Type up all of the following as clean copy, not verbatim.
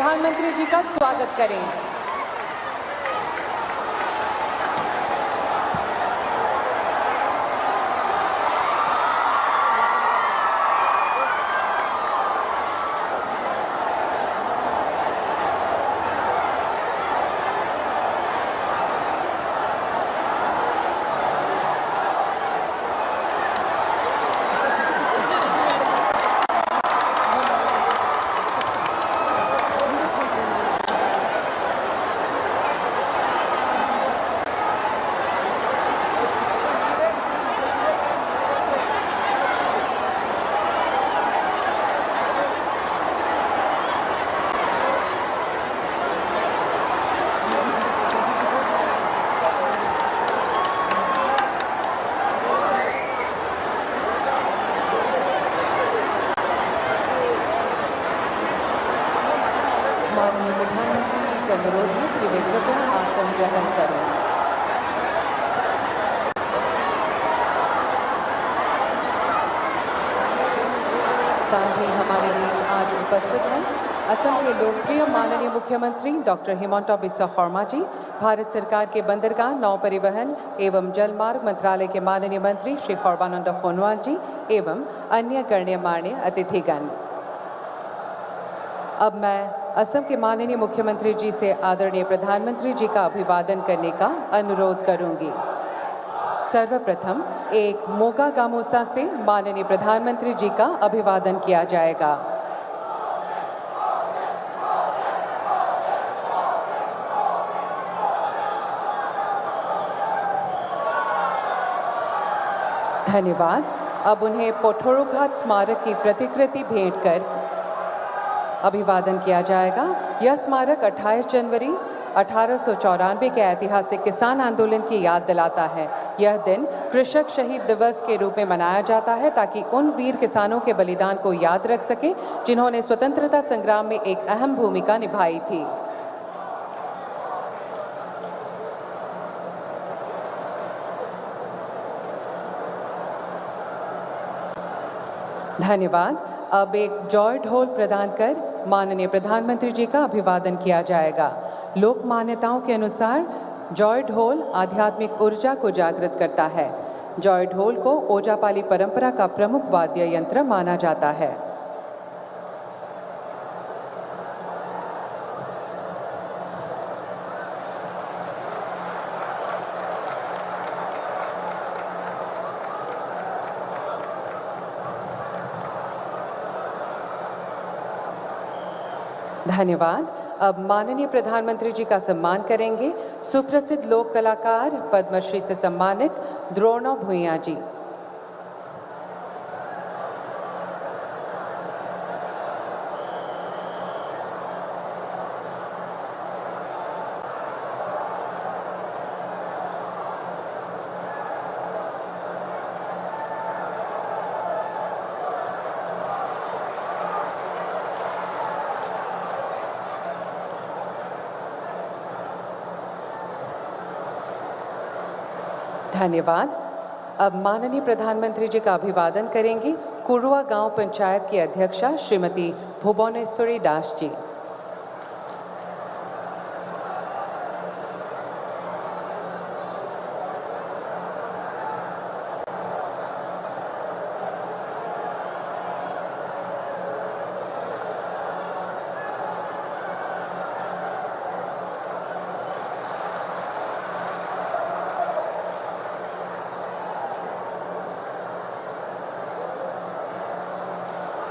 प्रधानमंत्री जी का स्वागत करें। माननीय प्रधानमंत्री जी से अनुरोध है कि वे कृपया आसन ग्रहण करें। साथ ही हमारे बीच आज उपस्थित हैं असम के लोकप्रिय माननीय मुख्यमंत्री डॉक्टर हिमंता बिस्वा शर्मा जी, भारत सरकार के बंदरगाह, नौ परिवहन एवं जलमार्ग मंत्रालय के माननीय मंत्री श्री सर्बानंद सोनोवाल जी एवं अन्य गण्यमान्य अतिथिगण। अब मैं असम के माननीय मुख्यमंत्री जी से आदरणीय प्रधानमंत्री जी का अभिवादन करने का अनुरोध करूंगी। सर्वप्रथम एक मोगा गामोसा से माननीय प्रधानमंत्री जी का अभिवादन किया जाएगा। धन्यवाद। अब उन्हें पोठोरोघाट स्मारक की प्रतिकृति भेंट कर अभिवादन किया जाएगा। यह स्मारक 28 जनवरी 1894 के ऐतिहासिक किसान आंदोलन की याद दिलाता है। यह दिन कृषक शहीद दिवस के रूप में मनाया जाता है ताकि उन वीर किसानों के बलिदान को याद रख सके जिन्होंने स्वतंत्रता संग्राम में एक अहम भूमिका निभाई थी। धन्यवाद। अब एक जॉय ढोल प्रदान कर माननीय प्रधानमंत्री जी का अभिवादन किया जाएगा। लोक मान्यताओं के अनुसार जॉय ढोल आध्यात्मिक ऊर्जा को जागृत करता है। जॉय ढोल को ओजापाली परंपरा का प्रमुख वाद्य यंत्र माना जाता है। धन्यवाद। अब माननीय प्रधानमंत्री जी का सम्मान करेंगे सुप्रसिद्ध लोक कलाकार पद्मश्री से सम्मानित द्रोणा भूइया जी। धन्यवाद। अब माननीय प्रधानमंत्री जी का अभिवादन करेंगी कुरुआ गांव पंचायत की अध्यक्षा श्रीमती भुवनेश्वरी दास जी।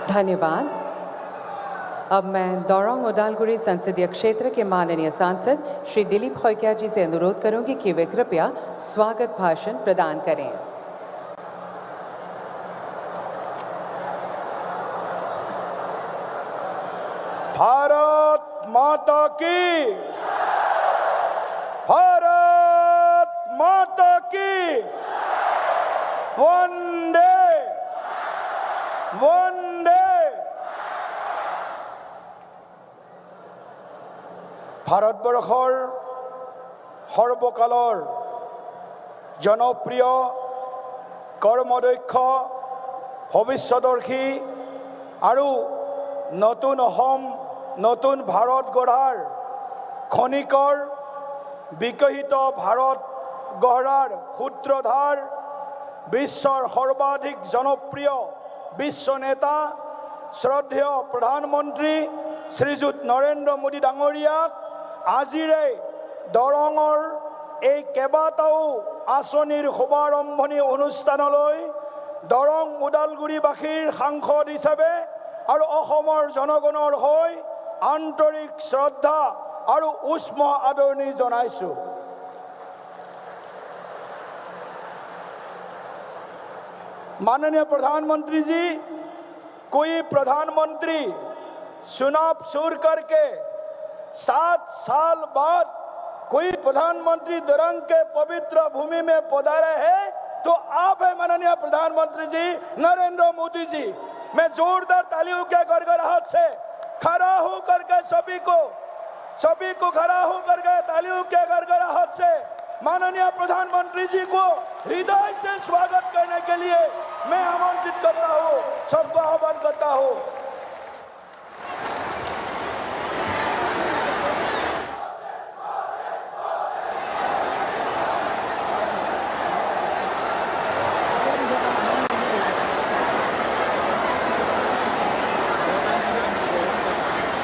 धन्यवाद। अब मैं दौरांग उदालगुड़ी संसदीय क्षेत्र के माननीय सांसद श्री दिलीप खैकिया जी से अनुरोध करूंगी कि वे कृपया स्वागत भाषण प्रदान करें। भारत माता की, भारत माता की, वंदे वंदे। ভাৰতবৰ্ষৰ সৰ্বকালৰ জনপ্ৰিয় কৰ্মদক্ষ ভৱিষ্যদৰ্শী আৰু নতুন অসম নতুন ভাৰত গঢ়াৰ খনিকৰ বিকশিত ভাৰত গঢ়াৰ সূত্ৰধাৰ বিশ্বৰ সৰ্বাধিক জনপ্ৰিয় বিশ্ব নেতা শ্ৰদ্ধেয় প্ৰধানমন্ত্ৰী শ্ৰীযুত নৰেন্দ্ৰ মোদী ডাঙৰীয়াক আজিৰে দৰঙৰ এই কেইবাটাও আঁচনিৰ শুভাৰম্ভণি অনুষ্ঠানলৈ দৰং ওদালগুৰিবাসীৰ সাংসদ হিচাপে আৰু অসমৰ জনগণৰ হৈ আন্তৰিক শ্ৰদ্ধা আৰু উষ্ম আদৰণি জনাইছোঁ। माननीय प्रधानमंत्री जी, कोई प्रधानमंत्री चुनाव शुरू करके 7 साल बाद कोई प्रधानमंत्री दरंग के पवित्र भूमि में पधारे है तो आप है माननीय प्रधानमंत्री जी नरेंद्र मोदी जी। मैं जोरदार तालियों के गड़गड़ाहट से खड़ा हो करके सभी को खड़ा हो करके तालियों के गड़गड़ाहट से माननीय प्रधानमंत्री जी को हृदय से स्वागत करने के लिए मैं आमंत्रित करता हूँ, सबको आह्वान करता हूँ।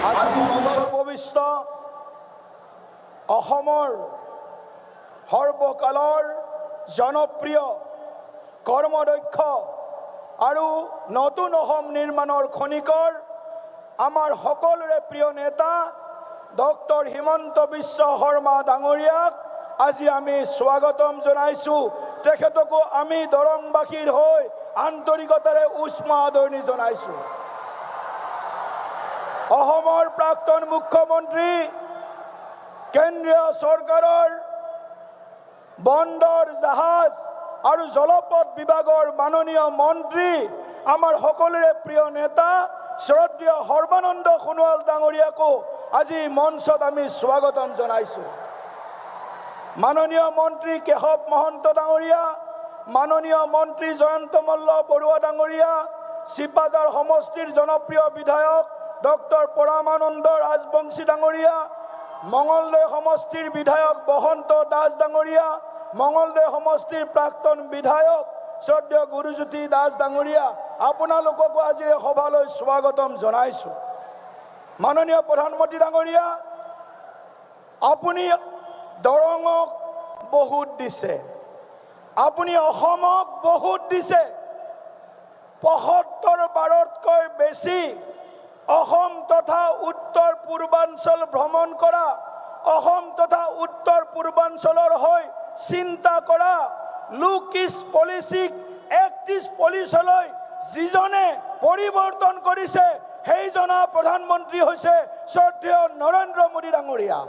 আজি সৰ্ববিষ্ট অসমৰ সৰ্বকালৰ জনপ্ৰিয় কৰ্মদক্ষ আৰু নতুন অসম নিৰ্মাণৰ খনিকৰ আমাৰ সকলোৰে প্ৰিয় নেতা ডক্টৰ হিমন্ত বিশ্ব শৰ্মা ডাঙৰীয়াক আজি আমি স্বাগতম জনাইছোঁ। তেখেতকো আমি দৰংবাসীৰ হৈ আন্তৰিকতাৰে উষ্ম আদৰণি জনাইছোঁ। অসমৰ প্ৰাক্তন মুখ্যমন্ত্ৰী কেন্দ্ৰীয় চৰকাৰৰ বন্দৰ জাহাজ আৰু জলপথ বিভাগৰ মাননীয় মন্ত্ৰী আমাৰ সকলোৰে প্ৰিয় নেতা শ্ৰদ্ধেয় সৰ্বানন্দ সোণোৱাল ডাঙৰীয়াকো আজি মঞ্চত আমি স্বাগতম জনাইছোঁ। মাননীয় মন্ত্ৰী কেশৱ মহন্ত ডাঙৰীয়া, মাননীয় মন্ত্ৰী জয়ন্ত মল্ল বৰুৱা ডাঙৰীয়া, চিপাঝাৰ সমষ্টিৰ জনপ্ৰিয় বিধায়ক ডক্টৰ পৰমানন্দ ৰাজবংশী ডাঙৰীয়া, মঙলদৈ সমষ্টিৰ বিধায়ক বসন্ত দাস ডাঙৰীয়া, মঙলদৈ সমষ্টিৰ প্ৰাক্তন বিধায়ক শ্ৰদ্ধেয় গুৰুজ্যোতি দাস ডাঙৰীয়া, আপোনালোককো আজি এই সভালৈ স্বাগতম জনাইছোঁ। মাননীয় প্ৰধানমন্ত্ৰী ডাঙৰীয়া, আপুনি দৰঙক বহুত দিছে, আপুনি অসমক বহুত দিছে। ৭৫ বাৰতকৈ বেছি অসম তথা উত্তৰ পূৰ্বাঞ্চল ভ্ৰমণ কৰা, অসম তথা উত্তৰ পূৰ্বাঞ্চলৰ হৈ চিন্তা কৰা, লুক ইষ্ট পলিচিক এক্ট ইষ্ট পলিচলৈ যিজনে পৰিৱৰ্তন কৰিছে সেইজনা প্ৰধানমন্ত্ৰী হৈছে শ্ৰদ্ধেয় নৰেন্দ্ৰ মোদী ডাঙৰীয়া।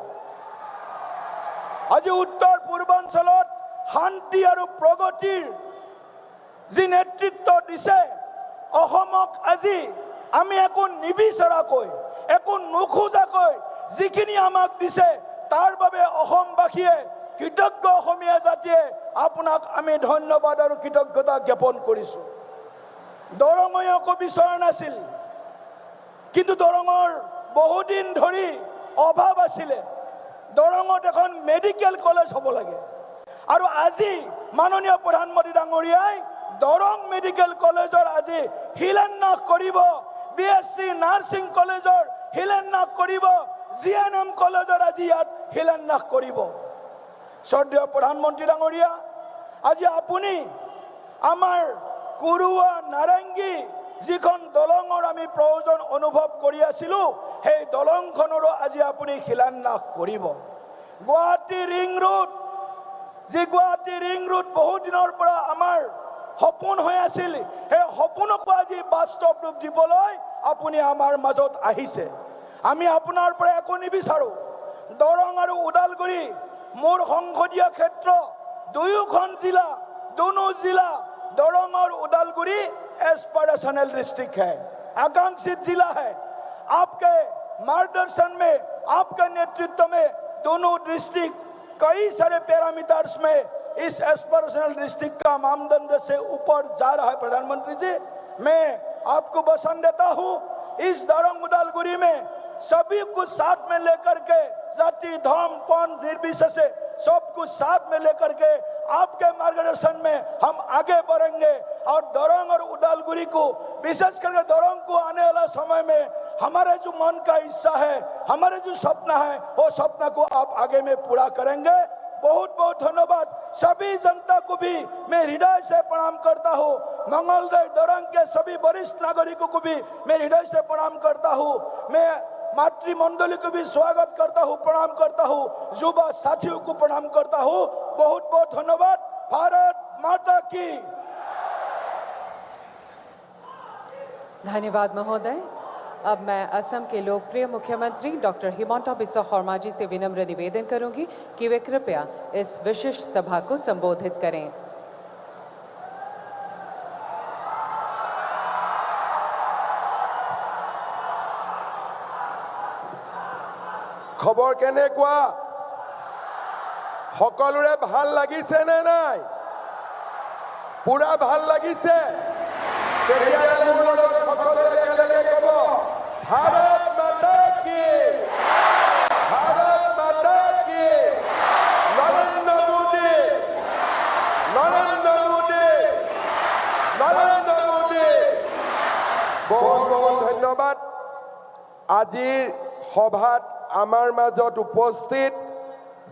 আজি উত্তৰ পূৰ্বাঞ্চলত শান্তি আৰু প্ৰগতিৰ যি নেতৃত্ব দিছে, অসমক আজি আমি একো নিবিচৰাকৈ একো নোখোজাকৈ যিখিনি আমাক দিছে তাৰ বাবে অসমবাসীয়ে কৃতজ্ঞ অসমীয়া জাতিয়ে আপোনাক আমি ধন্যবাদ আৰু কৃতজ্ঞতা জ্ঞাপন কৰিছোঁ। দৰঙে একো বিচৰা নাছিল, কিন্তু দৰঙৰ বহুদিন ধৰি অভাৱ আছিলে। দৰঙত এখন মেডিকেল কলেজ হ'ব লাগে আৰু আজি মাননীয় প্ৰধানমন্ত্ৰী ডাঙৰীয়াই দৰং মেডিকেল কলেজৰ আজি শিলান্যাস কৰিব, BSc নাৰ্ছিং কলেজৰ শিলান্যাস কৰিব, GNM কলেজৰ আজি ইয়াত শিলান্যাস কৰিব। শ্ৰদ্ধেয় প্ৰধানমন্ত্ৰী ডাঙৰীয়া, আজি আপুনি আমাৰ কুৰুৱা নাৰেংগী যিখন দলঙৰ আমি প্ৰয়োজন অনুভৱ কৰি আছিলোঁ সেই দলংখনৰো আজি আপুনি শিলান্যাস কৰিব। গুৱাহাটী ৰিং ৰোড, যি গুৱাহাটী ৰিং ৰোড বহু দিনৰ পৰা আমাৰ সপোন হৈ আছিল, সেই সপোনকো আজি বাস্তৱ ৰূপ দিবলৈ আপুনি আমাৰ মাজত আহিছে। আমি আপোনাৰ পৰা একো নিবিচাৰোঁ। দৰং আৰু ওদালগুৰি মোৰ সংসদীয় ক্ষেত্ৰ, দুয়োখন জিলা, दोनों जिला दरंग और उदालगुरी एस्पिरेशनल डिस्ट्रिक्ट है, आकांक्षित जिला है। आपके मार्गदर्शन में, आपके नेतृत्व में दोनों डिस्ट्रिक्ट कई सारे पैरामीटर्स में इस एस्पिरेशनल डिस्ट्रिक्ट का मानदंड से ऊपर जा रहा है। प्रधानमंत्री जी, मैं आपको वचन देता हूँ, इस दरंग उदालगुरी में सभी कुछ साथ में लेकर के जाति धर्म पंथ निर्विशेष सब कुछ साथ में लेकर के आपके मार्गदर्शन में हम आगे बढ़ेंगे और दरंग और उदालगुरी को विशेष करके दरंग को आने वाला समय में हमारे जो मन का इच्छा है हमारे जो सपना है वो सपना को आप आगे में पूरा करेंगे। बहुत बहुत धन्यवाद। सभी जनता को भी मैं हृदय से प्रणाम करता हूँ। मंगलदय दरंग के सभी वरिष्ठ नागरिकों को भी मैं हृदय से प्रणाम करता हूँ। मैं मातृमंडली को भी स्वागत करता हूँ, प्रणाम करता हूँ। युवा साथियों को प्रणाम करता हूँ। बहुत बहुत धन्यवाद। भारत माता की। धन्यवाद महोदय। अब मैं असम के लोकप्रिय मुख्यमंत्री डॉक्टर हिमंता बिस्वा शर्मा जी से विनम्र निवेदन करूंगी कि वे कृपया इस विशिष्ट सभा को संबोधित करें। खबर केनेकुआ सकलोरे ভাল লাগিছে নে নাই? পুরা ভাল লাগিছে? তেতিয়াহ'লে মোৰ লগত সকলোৱে একেলগে ক'ব ভাৰত মাতা কি, ভাৰত মাতা কি, নৰেন্দ্ৰ মোদী, নৰেন্দ্ৰ মোদী, নৰেন্দ্ৰ মোদী। বহুত বহুত ধন্যবাদ। আজিৰ সভাত আমাৰ মাজত উপস্থিত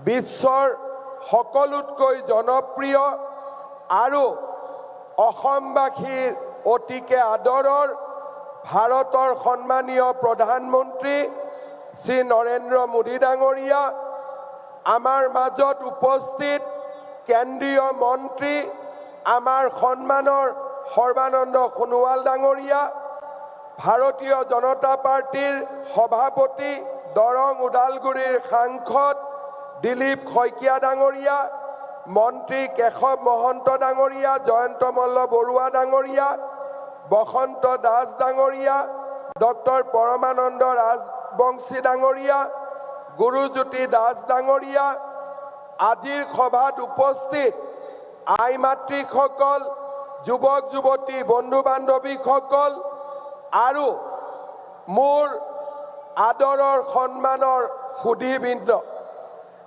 বিশ্বৰ সকলোতকৈ জনপ্ৰিয় আৰু অসমবাসীৰ অতিকে আদৰৰ ভাৰতৰ সন্মানীয় প্ৰধানমন্ত্ৰী শ্ৰী নৰেন্দ্ৰ মোদী ডাঙৰীয়া, আমাৰ মাজত উপস্থিত কেন্দ্ৰীয় মন্ত্ৰী আমাৰ সন্মানৰ সৰ্বানন্দ সোণোৱাল ডাঙৰীয়া, ভাৰতীয় জনতা পাৰ্টিৰ সভাপতি দৰং ওদালগুৰিৰ সাংসদ দিলীপ শইকীয়া ডাঙৰীয়া, মন্ত্ৰী কেশৱ মহন্ত ডাঙৰীয়া, জয়ন্ত মল্ল বৰুৱা ডাঙৰীয়া, বসন্ত দাস ডাঙৰীয়া, ডক্টৰ পৰমানন্দ ৰাজবংশী ডাঙৰীয়া, গুৰুজ্যোতি দাস ডাঙৰীয়া, আজিৰ সভাত উপস্থিত আই মাতৃসকল, যুৱক যুৱতী, বন্ধু বান্ধৱীসকল আৰু মোৰ আদৰৰ সন্মানৰ সুধীবৃন্দ,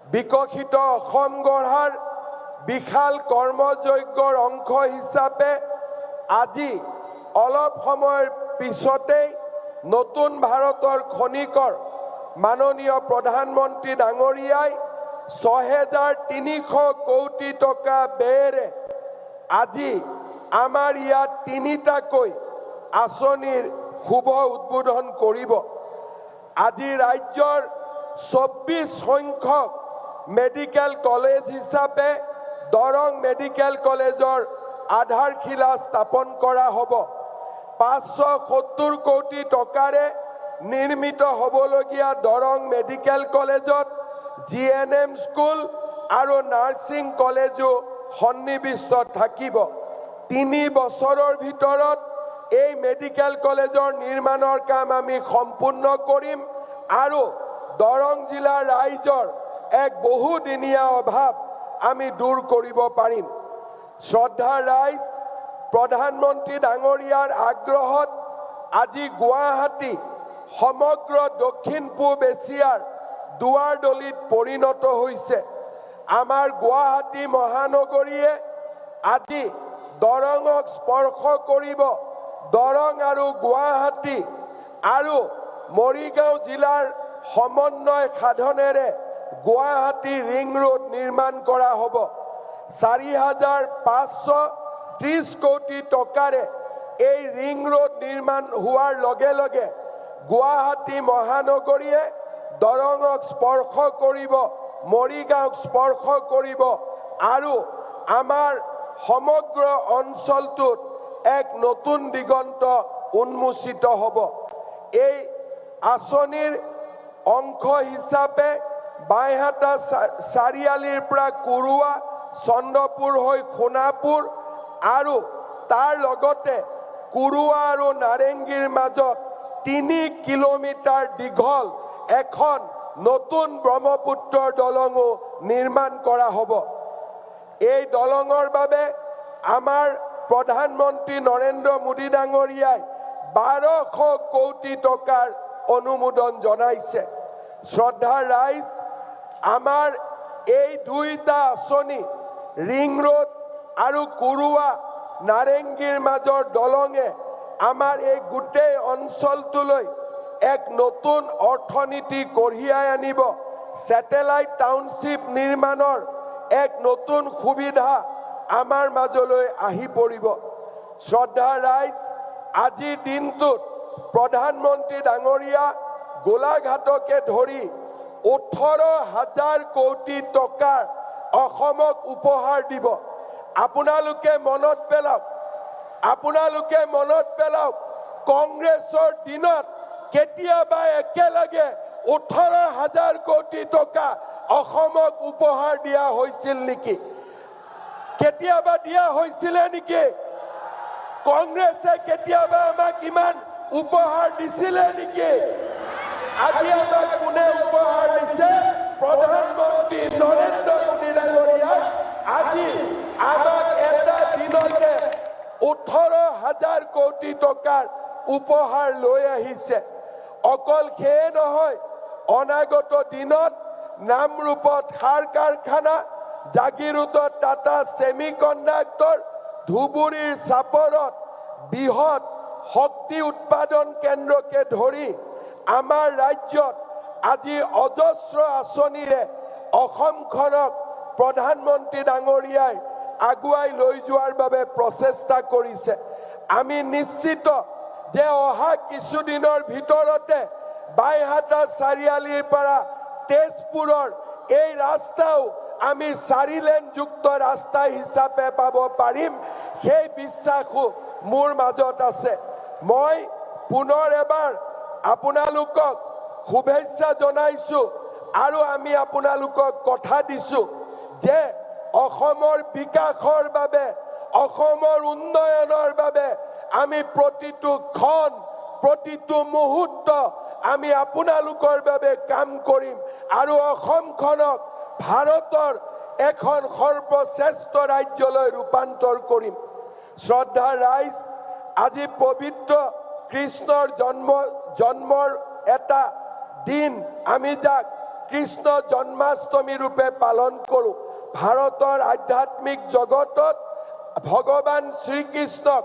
বিকশিত অসম গঢ়াৰ বিশাল কৰ্মযজ্ঞৰ অংশ হিচাপে আজি অলপ সময়ৰ পিছতেই নতুন ভাৰতৰ খনিকৰ মাননীয় প্ৰধানমন্ত্ৰী ডাঙৰীয়াই ৬৩০০ কোটি টকা ব্যয়েৰে আজি আমাৰ ইয়াত ৩টাকৈ আঁচনিৰ শুভ উদ্বোধন কৰিব। আজি ৰাজ্যৰ ২৪ সংখ্যক মেডিকেল কলেজ হিচাপে দৰং মেডিকেল কলেজৰ আধাৰশিলা স্থাপন কৰা হ'ব। ৫৭০ কোটি টকাৰে নিৰ্মিত হ'বলগীয়া দৰং মেডিকেল কলেজত GNM স্কুল আৰু নাৰ্ছিং কলেজো সন্নিৱিষ্ট থাকিব। ৩ বছৰৰ ভিতৰত এই মেডিকেল কলেজৰ নিৰ্মাণৰ কাম আমি সম্পূৰ্ণ কৰিম আৰু দৰং জিলাৰ ৰাইজৰ এক বহুদিনীয়া অভাৱ আমি দূৰ কৰিব পাৰিম। শ্ৰদ্ধাৰ ৰাইজ, প্ৰধানমন্ত্ৰী ডাঙৰীয়াৰ আগ্ৰহত আজি গুৱাহাটী সমগ্ৰ দক্ষিণ পূব এছিয়াৰ দুৱাৰদলিত পৰিণত হৈছে। আমাৰ গুৱাহাটী মহানগৰীয়ে আজি দৰঙক স্পৰ্শ কৰিব। দৰং আৰু গুৱাহাটী আৰু মৰিগাঁও জিলাৰ সমন্বয় সাধনেৰে গুৱাহাটী ৰিং ৰোড নিৰ্মাণ কৰা হ'ব। ৪৫৩০ কোটি টকাৰে এই ৰিং ৰোড নিৰ্মাণ হোৱাৰ লগে লগে গুৱাহাটী মহানগৰীয়ে দৰঙক স্পৰ্শ কৰিব, মৰিগাঁওক স্পৰ্শ কৰিব আৰু আমাৰ সমগ্ৰ অঞ্চলটোত এক নতুন দিগন্ত উন্মোচিত হ'ব। এই আঁচনিৰ অংশ হিচাপে বাইহাটা চাৰিআলিৰ পৰা কুৰুৱা, চন্দ্ৰপুৰ হৈ সোণাপুৰ আৰু তাৰ লগতে কুৰুৱা আৰু নাৰেংগীৰ মাজত ৩ কিলোমিটাৰ দীঘল এখন নতুন ব্ৰহ্মপুত্ৰৰ দলঙো নিৰ্মাণ কৰা হ'ব। এই দলঙৰ বাবে আমাৰ প্ৰধানমন্ত্ৰী নৰেন্দ্ৰ মোদী ডাঙৰীয়াই ১২০০ কোটি টকাৰ অনুমোদন জনাইছে শ্ৰদ্ধাৰ ৰাইজ আমাৰ এই দুইটা আঁচনি ৰিং ৰোড আৰু কুৰুৱা নাৰেংগীৰ মাজৰ দলঙে আমাৰ এই গোটেই অঞ্চলটোলৈ এক নতুন অৰ্থনীতি কঢ়িয়াই আনিব স্যাটেলাইট টাউনশ্বিপ নিৰ্মাণৰ এক নতুন সুবিধা আমাৰ মাজলৈ আহি পৰিব শ্ৰদ্ধাৰ ৰাইজ আজিৰ দিনটোত প্ৰধানমন্ত্ৰী ডাঙৰীয়া গোলাঘাটকে ধৰি 18,000 কোটি টকাৰ অসমক উপহাৰ দিব আপোনালোকে মনত পেলাওক কংগ্ৰেছৰ দিনত কেতিয়াবা একেলগে 18,000 কোটি টকা অসমক উপহাৰ দিয়া হৈছিল নেকি কেতিয়াবা দিয়া হৈছিল নেকি কংগ্ৰেছে কেতিয়াবা আমাক ইমান উপহাৰ দিছিল নেকি আজি আমাক কোনে উপহাৰ দিছে প্ৰধানমন্ত্ৰী নৰেন্দ্ৰ মোদী ডাঙৰীয়াই আজি আমাক এটা দিনতে 18,000 কোটি টকাৰ উপহাৰ লৈ আহিছে অকল সেয়ে নহয় অনাগত দিনত নামৰূপত সাৰ কাৰখানা জাগিৰোডত টাটা সেমিকন্ডাক্টৰ ধুবুৰীৰ চাপৰত বৃহৎ শক্তি উৎপাদন কেন্দ্ৰকে ধৰি আমাৰ ৰাজ্যত আজি অজস্ৰ আঁচনিৰে অসমখনক প্ৰধানমন্ত্ৰী ডাঙৰীয়াই আগুৱাই লৈ যোৱাৰ বাবে প্ৰচেষ্টা কৰিছে আমি নিশ্চিত যে অহা কিছুদিনৰ ভিতৰতে বাইহাটা চাৰিআলিৰ পৰা তেজপুৰৰ এই ৰাস্তাও আমি 4 লেন যুক্ত ৰাস্তা হিচাপে পাব পাৰিম সেই বিশ্বাসো মোৰ মাজত আছে মই পুনৰ এবাৰ আপোনালোকক শুভেচ্ছা জনাইছো আৰু আমি আপোনালোকক কথা দিছো যে অসমৰ বিকাশৰ বাবে অসমৰ উন্নয়নৰ বাবে আমি প্ৰতিটো ক্ষণ প্ৰতিটো মুহূৰ্ত আমি আপোনালোকৰ বাবে কাম কৰিম আৰু অসমখনক ভাৰতৰ এখন সৰ্বশ্ৰেষ্ঠ ৰাজ্যলৈ ৰূপান্তৰ কৰিম শ্ৰদ্ধাৰ ৰাইজ আজি পবিত্ৰ কৃষ্ণৰ জন্মৰ এটা দিন আমি যাক কৃষ্ণ জন্মাষ্টমী ৰূপে পালন কৰোঁ ভাৰতৰ আধ্যাত্মিক জগতত ভগৱান শ্ৰীকৃষ্ণক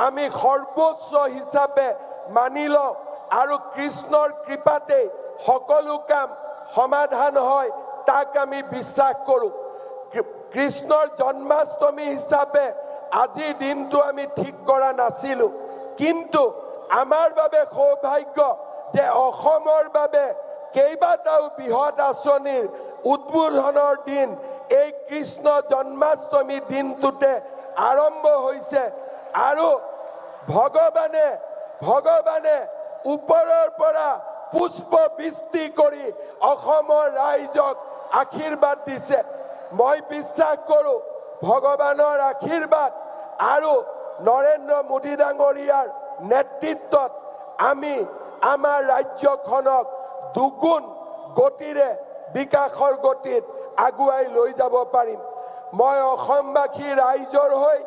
আমি সৰ্বোচ্চ হিচাপে মানি লওঁ আৰু কৃষ্ণৰ কৃপাতে সকলো কাম সমাধান হয় তাক আমি বিশ্বাস কৰোঁ কৃষ্ণৰ জন্মাষ্টমী হিচাপে আজিৰ দিনটো আমি ঠিক কৰা নাছিলোঁ কিন্তু আমাৰ বাবে সৌভাগ্য যে অসমৰ বাবে কেইবাটাও বৃহৎ আঁচনিৰ উদ্বোধনৰ দিন এই কৃষ্ণ জন্মাষ্টমী দিনটোতে আৰম্ভ হৈছে আৰু ভগৱানে ওপৰৰ পৰা পুষ্প বৃষ্টি কৰি অসমৰ ৰাইজক আশীৰ্বাদ দিছে মই বিশ্বাস কৰোঁ ভগৱানৰ আশীৰ্বাদ আৰু নৰেন্দ্ৰ মোদী ডাঙৰীয়াৰ নেতৃত্বত আমি আমাৰ ৰাজ্যখনক দুগুণ গতিৰে বিকাশৰ গতিত আগুৱাই লৈ যাব পাৰিম মই অসমবাসী ৰাইজৰ হৈ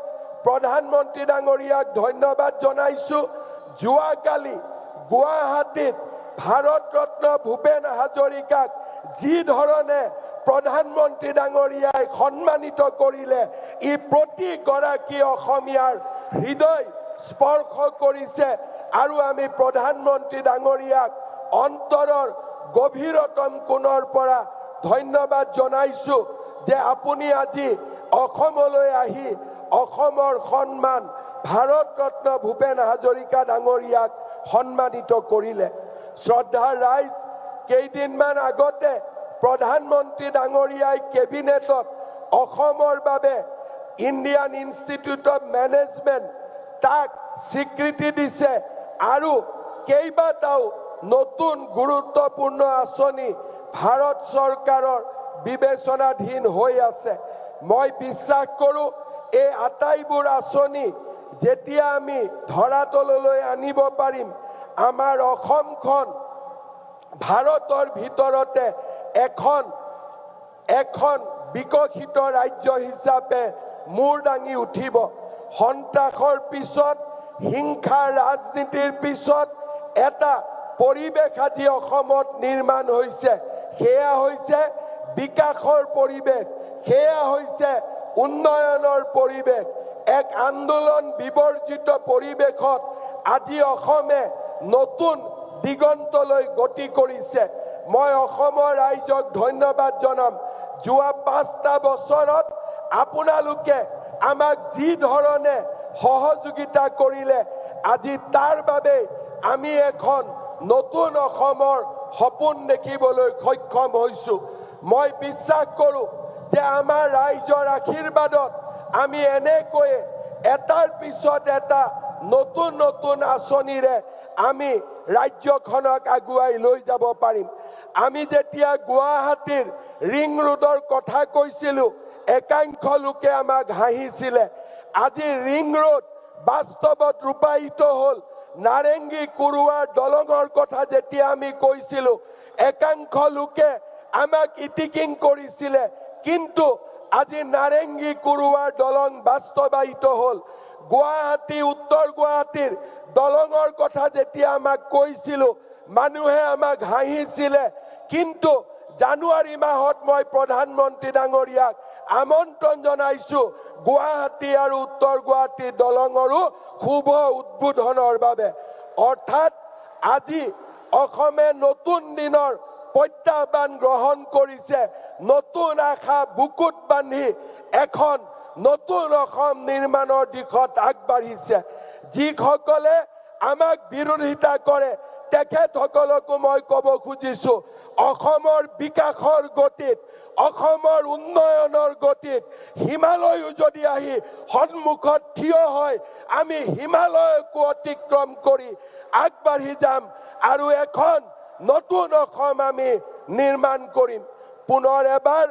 প্ৰধানমন্ত্ৰী ডাঙৰীয়াক ধন্যবাদ জনাইছো যোৱাকালি গুৱাহাটীত ভাৰত ৰত্ন ভূপেন হাজৰিকাক যি ধৰণে প্ৰধানমন্ত্ৰী ডাঙৰীয়াই সন্মানিত কৰিলে ই প্ৰতিগৰাকী অসমীয়াৰ হৃদয় স্পৰ্শ কৰিছে আৰু আমি প্ৰধানমন্ত্ৰী ডাঙৰীয়াক অন্তৰৰ গভীৰতম কোণৰ পৰা ধন্যবাদ জনাইছো যে আপুনি আজি অসমলৈ আহি অসমৰ সন্মান ভাৰত ৰত্ন ভূপেন হাজৰিকা ডাঙৰীয়াক সন্মানিত কৰিলে শ্ৰদ্ধাৰ ৰাইজ কেইদিনমান আগতে প্ৰধানমন্ত্ৰী ডাঙৰীয়াই কেবিনেটত অসমৰ বাবে ইণ্ডিয়ান ইনষ্টিটিউট অফ মেনেজমেণ্ট তাক স্বীকৃতি দিছে আৰু কেইবাটাও নতুন গুৰুত্বপূৰ্ণ আঁচনি ভাৰত চৰকাৰৰ বিবেচনাধীন হৈ আছে মই বিশ্বাস কৰোঁ এই আটাইবোৰ আঁচনি যেতিয়া আমি ধৰাতললৈ আনিব পাৰিম আমাৰ অসমখন ভাৰতৰ ভিতৰতে এখন বিকশিত ৰাজ্য হিচাপে মূৰ দাঙি উঠিব সন্ত্ৰাসৰ পিছত হিংসাৰ ৰাজনীতিৰ পিছত এটা পৰিৱেশ আজি অসমত নিৰ্মাণ হৈছে সেয়া হৈছে বিকাশৰ পৰিৱেশ সেয়া হৈছে উন্নয়নৰ পৰিৱেশ এক আন্দোলন বিবৰ্জিত পৰিৱেশত আজি অসমে নতুন দিগন্তলৈ গতি কৰিছে মই অসমৰ ৰাইজক ধন্যবাদ জনাম যোৱা 5টা বছৰত আপোনালোকে আমাক যি ধৰণে সহযোগিতা কৰিলে আজি তাৰ বাবে আমি এখন নতুন অসমৰ সপোন দেখিবলৈ সক্ষম হৈছো মই বিশ্বাস কৰো যে আমাৰ ৰাইজৰ আশীৰ্বাদত আমি এনেকৈ এটাৰ পিছত এটা নতুন নতুন আঁচনিৰে আমি ৰাজ্যখনক আগুৱাই লৈ যাব পাৰিম আমি যেতিয়া গুৱাহাটীৰ ৰিং ৰোডৰ কথা কৈছিলো একাংশ লোকে আমাক হাঁহিছিলে আজি ৰিং ৰোড বাস্তৱত ৰূপায়িত হ'ল নাৰেংগী কুৰুৱাৰ দলঙৰ কথা যেতিয়া আমি কৈছিলো একাংশ লোকে আমাক ইটিকিং কৰিছিলে কিন্তু আজি নাৰেংগী কুৰুৱাৰ দলং বাস্তৱায়িত হ'ল গুৱাহাটী উত্তৰ গুৱাহাটীৰ দলঙৰ কথা যেতিয়া আমাক কৈছিলো মানুহে আমাক হাঁহিছিলে কিন্তু জানুৱাৰী মাহত মই প্ৰধানমন্ত্ৰী ডাঙৰীয়াক আমন্ত্ৰণ জনাইছো গুৱাহাটী আৰু উত্তৰ গুৱাহাটীৰ দলঙৰো শুভ উদ্বোধনৰ বাবে অৰ্থাৎ আজি অসমে নতুন দিনৰ প্ৰত্যাহ্বান গ্ৰহণ কৰিছে নতুন আশা বুকুত বান্ধি এখন নতুন অসম নিৰ্মাণৰ দিশত আগবাঢ়িছে যিসকলে আমাক বিৰোধিতা কৰে তেখেতসকলকো মই ক'ব খুজিছো অসমৰ বিকাশৰ গতিত অসমৰ উন্নয়নৰ গতিত হিমালয় যদি আহি সন্মুখত থিয় হয় আমি হিমালয়কো অতিক্ৰম কৰি আগবাঢ়ি যাম আৰু এখন নতুন অসম আমি নিৰ্মাণ কৰিম পুনৰ এবাৰ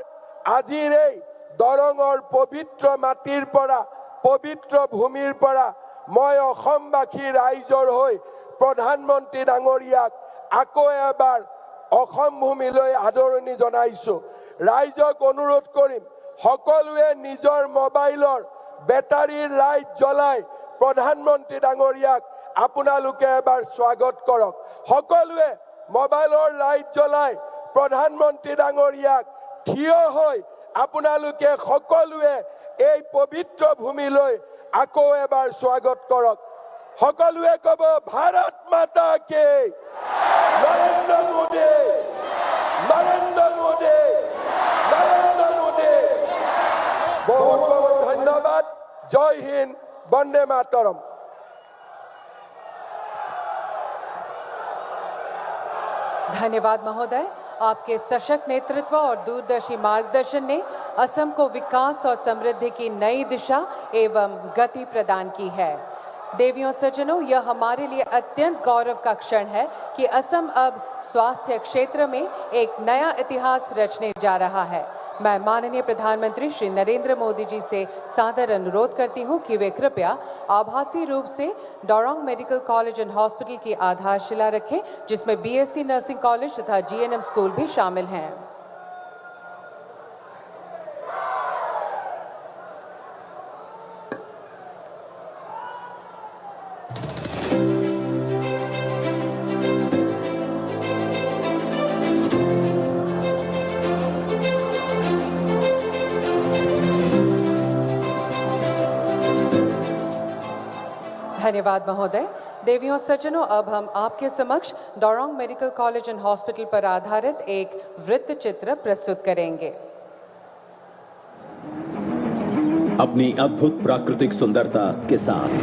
আজিৰ এই দৰঙৰ পবিত্ৰ মাটিৰ পৰা পবিত্ৰ ভূমিৰ পৰা মই অসমবাসী ৰাইজৰ হৈ প্ৰধানমন্ত্ৰী ডাঙৰীয়াক আকৌ এবাৰ অসম ভূমিলৈ আদৰণি জনাইছো ৰাইজক অনুৰোধ কৰিম সকলোৱে নিজৰ মোবাইলৰ বেটাৰীৰ লাইট জ্বলাই প্ৰধানমন্ত্ৰী ডাঙৰীয়াক আপোনালোকে এবাৰ স্বাগত কৰক সকলোৱে মোবাইলৰ লাইট জ্বলাই প্ৰধানমন্ত্ৰী ডাঙৰীয়াক থিয় হৈ আপোনালোকে সকলোৱে এই পবিত্ৰ ভূমিলৈ আকৌ এবাৰ স্বাগত কৰক সকলোৱে ক'ব ভাৰত মাতা কি নৰেন্দ্ৰ মোদী নৰেন্দ্ৰ মোদী নৰেন্দ্ৰ মোদী বহুত বহুত ধন্যবাদ জয় হিন্দ বন্দে মাতৰম धन्यवाद महोदय आपके सशक्त नेतृत्व और दूरदर्शी मार्गदर्शन ने असम को विकास और समृद्धि की नई दिशा एवं गति प्रदान की है देवियों सज्जनों यह हमारे लिए अत्यंत गौरव का क्षण है कि असम अब स्वास्थ्य क्षेत्र में एक नया इतिहास रचने जा रहा है मैं माननीय प्रधानमंत्री श्री नरेंद्र मोदी जी से सादर अनुरोध करती हूं कि वे कृपया आभासी रूप से डोरोंग मेडिकल कॉलेज एंड हॉस्पिटल की आधारशिला रखें जिसमें बीएससी नर्सिंग कॉलेज तथा जीएनएम स्कूल भी शामिल हैं धन्यवाद महोदय देवियों सज्जनों अब हम आपके समक्ष डोरोंग मेडिकल कॉलेज एंड हॉस्पिटल पर आधारित एक वृत्त चित्र प्रस्तुत करेंगे अपनी अद्भुत प्राकृतिक सुंदरता के साथ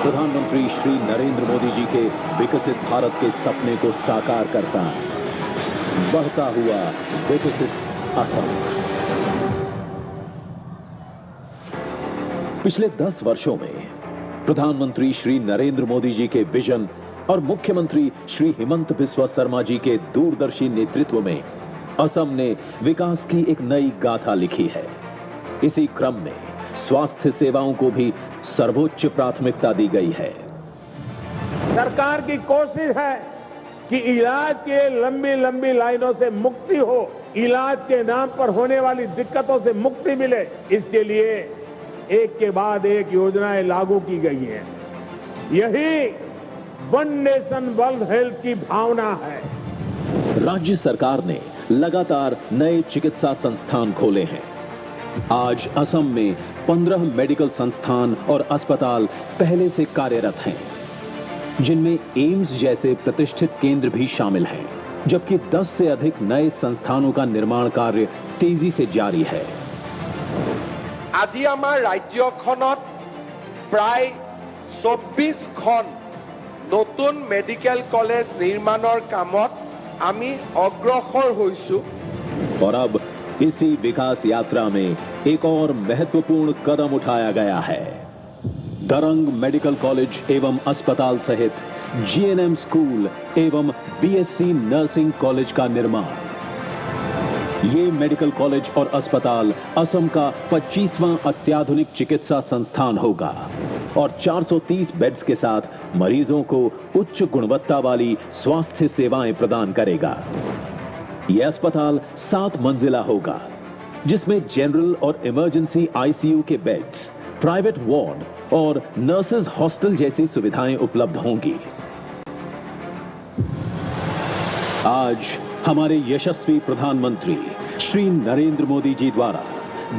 प्रधानमंत्री श्री नरेंद्र मोदी जी के विकसित भारत के सपने को साकार करता बढ़ता हुआ विकसित असम पिछले 10 वर्षों में प्रधानमंत्री श्री नरेंद्र मोदी जी के विजन और मुख्यमंत्री श्री हिमंत बिस्वा शर्मा जी के दूरदर्शी नेतृत्व में असम ने विकास की एक नई गाथा लिखी है इसी क्रम में स्वास्थ्य सेवाओं को भी सर्वोच्च प्राथमिकता दी गई है सरकार की कोशिश है कि इलाज के लंबी लंबी लाइनों से मुक्ति हो इलाज के नाम पर होने वाली दिक्कतों से मुक्ति मिले इसके लिए एक के बाद एक योजनाएं लागू की गई हैं यही वन नेशन वन हेल्थ की भावना है। राज्य सरकार ने लगातार नए चिकित्सा संस्थान खोले हैं। आज असम में 15 मेडिकल संस्थान और अस्पताल पहले से कार्यरत हैं, जिनमें एम्स जैसे प्रतिष्ठित केंद्र भी शामिल हैं, जबकि 10 से अधिक नए संस्थानों का निर्माण कार्य तेजी से जारी है। আজি আমাৰ ৰাজ্যখনত প্ৰায় 24খন নতুন মেডিকেল কলেজ নিৰ্মাণৰ কামত আমি অগ্ৰসৰ হৈছো। और अब इसी विकास यात्रा में एक और महत्वपूर्ण कदम उठाया गया है। दरंग मेडिकल कॉलेज एवं अस्पताल सहित जीएनएम स्कूल एवं बीएससी नर्सिंग कॉलेज का निर्माण। ये मेडिकल कॉलेज और अस्पताल असम का 25वां अत्याधुनिक चिकित्सा संस्थान होगा और 430 बेड्स के साथ मरीजों को उच्च गुणवत्ता वाली स्वास्थ्य सेवाएं प्रदान करेगा। यह अस्पताल 7 मंजिला होगा, जिसमें जनरल और इमरजेंसी आईसीयू के बेड्स, प्राइवेट वार्ड और नर्सेज हॉस्टल जैसी सुविधाएं उपलब्ध होंगी। आज हमारे यशस्वी प्रधानमंत्री श्री नरेंद्र मोदी जी द्वारा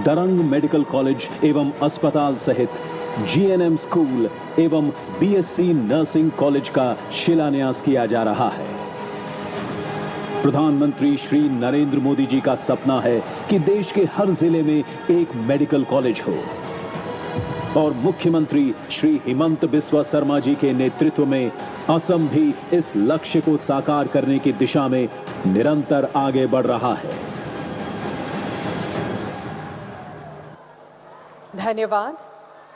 दरंग मेडिकल कॉलेज एवं अस्पताल सहित जीएनएम स्कूल एवं बीएससी नर्सिंग कॉलेज का शिलान्यास किया जा रहा है। प्रधानमंत्री श्री नरेंद्र मोदी जी का सपना है कि देश के हर जिले में एक मेडिकल कॉलेज हो और मुख्यमंत्री श्री हिमंत बिस्वा शर्मा जी के नेतृत्व में असम भी इस लक्ष्य को साकार करने की दिशा में निरंतर आगे बढ़ रहा है। धन्यवाद।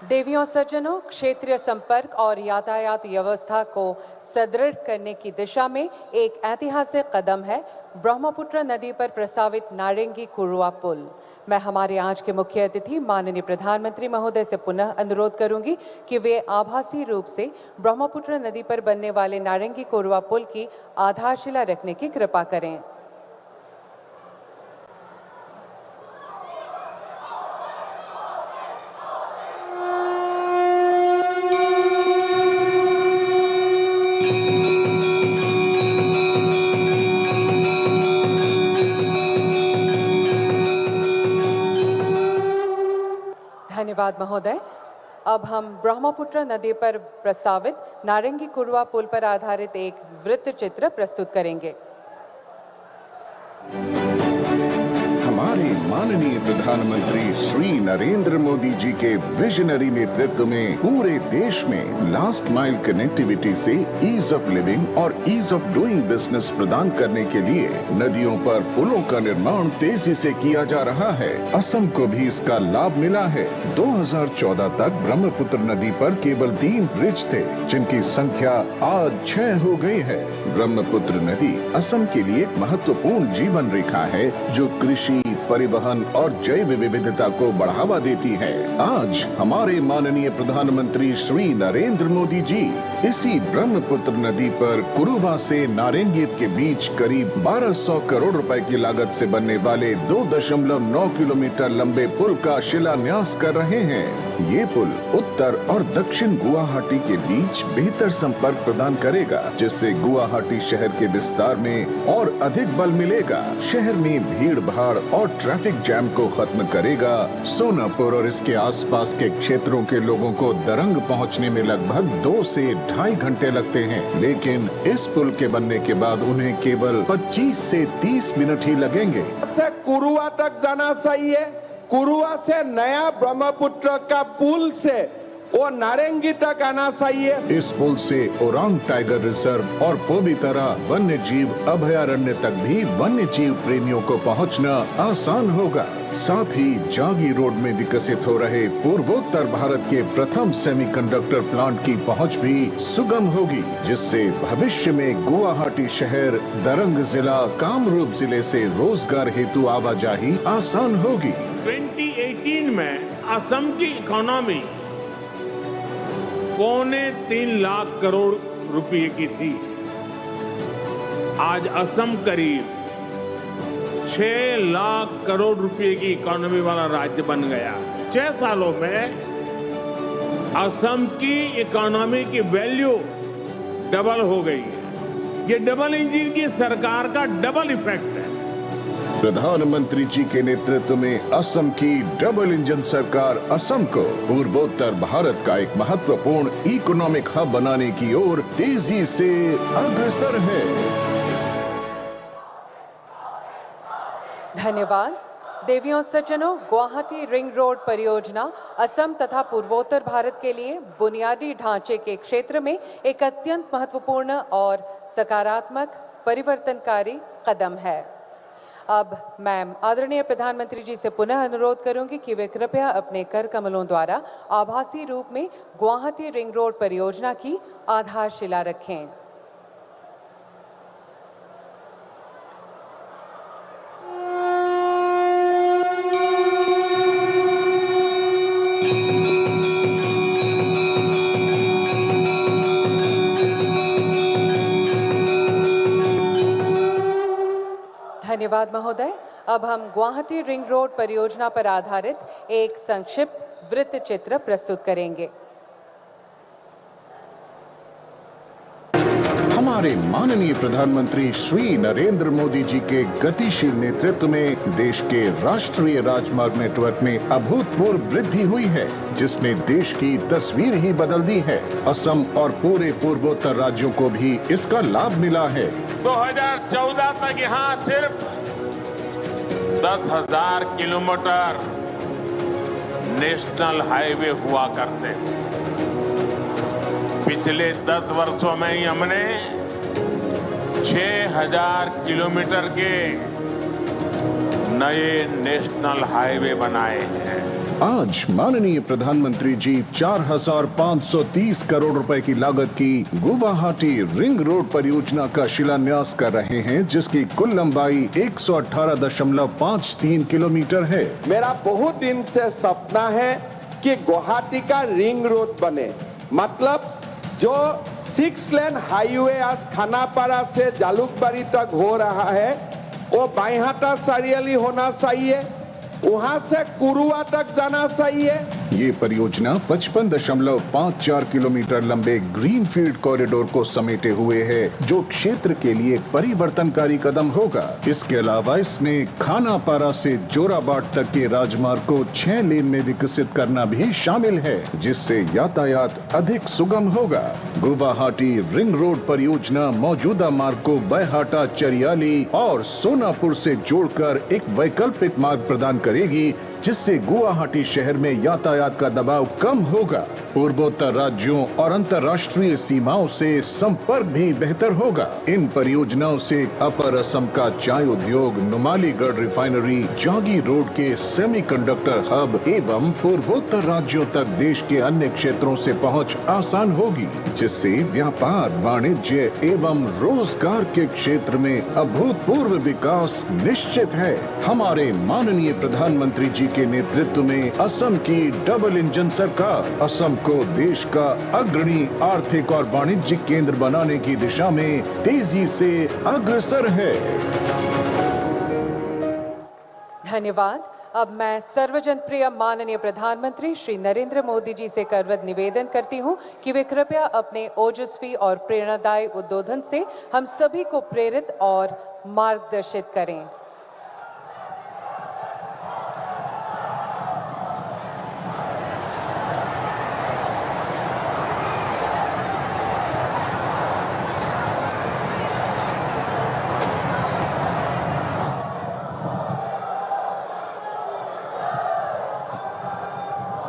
देवियों सज्जनों, क्षेत्रीय संपर्क और यातायात व्यवस्था को सुदृढ़ करने की दिशा में एक ऐतिहासिक कदम है ब्रह्मपुत्र नदी पर प्रस्तावित नारंगी कुरुआ पुल। मैं हमारे आज के मुख्य अतिथि माननीय प्रधानमंत्री महोदय से पुनः अनुरोध करूंगी कि वे आभासी रूप से ब्रह्मपुत्र नदी पर बनने वाले नारंगी कुरुआ पुल की आधारशिला रखने की कृपा करें। धन्यवाद महोदय। अब हम ब्रह्मपुत्र नदी पर प्रस्तावित नारंगी कुरुआ पुल पर आधारित एक वृत्त चित्र प्रस्तुत करेंगे। हमारे माननीय प्रधानमंत्री श्री नरेंद्र मोदी जी के विजनरी नेतृत्व में पूरे देश में लास्ट माइल कनेक्टिविटी से ईज ऑफ लिविंग और ईज ऑफ डूइंग बिजनेस प्रदान करने के लिए नदियों पर पुलों का निर्माण तेजी से किया जा रहा है। असम को भी इसका लाभ मिला है। 2014 तक ब्रह्मपुत्र नदी पर केवल 3 ब्रिज थे, जिनकी संख्या आज 6 हो गई है। ब्रह्मपुत्र नदी असम के लिए एक महत्वपूर्ण जीवन रेखा है, जो कृषि, परिवहन और जैव विविधता को बढ़ावा देती है। आज हमारे माननीय प्रधानमंत्री श्री नरेंद्र मोदी जी इसी ब्रह्मपुत्र नदी पर कुरुवा से नारंगीत के बीच करीब 1200 करोड़ रुपए की लागत से बनने वाले 2.9 किलोमीटर लंबे पुल का शिलान्यास कर रहे हैं। ये पुल उत्तर और दक्षिण गुवाहाटी के बीच बेहतर संपर्क प्रदान करेगा, जिससे गुवाहाटी शहर के विस्तार में और अधिक बल मिलेगा। शहर में भीड़ भाड़ और ट्रैफिक जैम को खत्म करेगा। सोनापुर और इसके आसपास के क्षेत्रों के लोगों को दरंग पहुंचने में लगभग 2 से 2.5 घंटे लगते हैं, लेकिन इस पुल के बनने के बाद उन्हें केवल 25 से 30 मिनट ही लगेंगे। से कुरुआ तक जाना सही है। कुरुआ से नया ब्रह्मपुत्र का पुल से वो नारंगी तक आना चाहिए। इस पुल से ओरांग टाइगर रिजर्व और पोबितरा वन्य जीव अभयारण्य तक भी वन्य जीव प्रेमियों को पहुंचना आसान होगा। साथ ही जागी रोड में विकसित हो रहे पूर्वोत्तर भारत के प्रथम सेमीकंडक्टर प्लांट की पहुंच भी सुगम होगी, जिससे भविष्य में गुवाहाटी शहर, दरंग जिला, कामरूप जिले से रोजगार हेतु आवाजाही आसान होगी। 2018 में असम की इकोनॉमी 3.25 लाख करोड़ रुपए की थी। आज असम करीब 6 लाख करोड़ रुपए की इकोनॉमी वाला राज्य बन गया। 6 सालों में असम की इकोनॉमी की वैल्यू डबल हो गई है। ये डबल इंजन की सरकार का डबल इफेक्ट है। प्रधानमंत्री जी के नेतृत्व में असम की डबल इंजन सरकार असम को पूर्वोत्तर भारत का एक महत्वपूर्ण इकोनॉमिक हब बनाने की ओर तेजी से अग्रसर है। धन्यवाद। देवियों सज्जनों, गुवाहाटी रिंग रोड परियोजना असम तथा पूर्वोत्तर भारत के लिए बुनियादी ढांचे के क्षेत्र में एक अत्यंत महत्वपूर्ण और सकारात्मक परिवर्तनकारी कदम है। अब मैं आदरणीय प्रधानमंत्री जी से पुनः अनुरोध करूंगी कि वे कृपया अपने कर कमलों द्वारा आभासी रूप में गुवाहाटी रिंग रोड परियोजना की आधारशिला रखें। धन्यवाद महोदय। अब हम गुवाहाटी रिंग रोड परियोजना पर आधारित एक संक्षिप्त वृत्त चित्र प्रस्तुत करेंगे। हमारे माननीय प्रधानमंत्री श्री नरेंद्र मोदी जी के गतिशील नेतृत्व में देश के राष्ट्रीय राजमार्ग नेटवर्क में अभूतपूर्व वृद्धि हुई है, जिसने देश की तस्वीर ही बदल दी है। असम और पूरे पूर्वोत्तर राज्यों को भी इसका लाभ मिला है। 2014 तक यहाँ सिर्फ 10,000 किलोमीटर नेशनल हाईवे हुआ करते थे। पिछले 10 वर्षों में ही हमने 6,000 किलोमीटर के नए नेशनल हाईवे बनाए हैं। आज माननीय प्रधानमंत्री जी 4,530 करोड़ रुपए की लागत की गुवाहाटी रिंग रोड परियोजना का शिलान्यास कर रहे हैं, जिसकी कुल लंबाई 118.53 किलोमीटर है। मेरा बहुत दिन से सपना है कि गुवाहाटी का रिंग रोड बने। मतलब जो 6 लेन हाईवे आज खानापारा से जालुकबाड़ी तक हो रहा है, वो बाईहाटा सारियाली होना चाहिए, वहां से कुरुआ तक जाना चाहिए। ये परियोजना 55.54 किलोमीटर लंबे ग्रीनफील्ड कॉरिडोर को समेटे हुए है, जो क्षेत्र के लिए एक परिवर्तनकारी कदम होगा। इसके अलावा इसमें खानापारा से जोराबाट तक के राजमार्ग को 6 लेन में विकसित करना भी शामिल है, जिससे यातायात अधिक सुगम होगा। गुवाहाटी रिंग रोड परियोजना मौजूदा मार्ग को बैहाटा, चरियाली और सोनापुर से जोड़कर एक वैकल्पिक मार्ग प्रदान करेगी, जिससे गुवाहाटी शहर में यातायात का दबाव कम होगा। पूर्वोत्तर राज्यों और अंतर्राष्ट्रीय सीमाओं से संपर्क भी बेहतर होगा। इन परियोजनाओं से अपर असम का चाय उद्योग, नुमालीगढ़ रिफाइनरी, जागी रोड के सेमीकंडक्टर हब एवं पूर्वोत्तर राज्यों तक देश के अन्य क्षेत्रों से पहुंच आसान होगी, जिससे व्यापार, वाणिज्य एवं रोजगार के क्षेत्र में अभूतपूर्व विकास निश्चित है। हमारे माननीय प्रधानमंत्री जी के नेतृत्व में असम की डबल इंजन सरकार असम को देश का अग्रणी आर्थिक और वाणिज्यिक केंद्र बनाने की दिशा में तेजी से अग्रसर है। धन्यवाद। अब मैं सर्वजन प्रिय माननीय प्रधानमंत्री श्री नरेंद्र मोदी जी से करवत निवेदन करती हूं कि वे कृपया अपने ओजस्वी और प्रेरणादायी उद्बोधन से हम सभी को प्रेरित और मार्गदर्शित करें।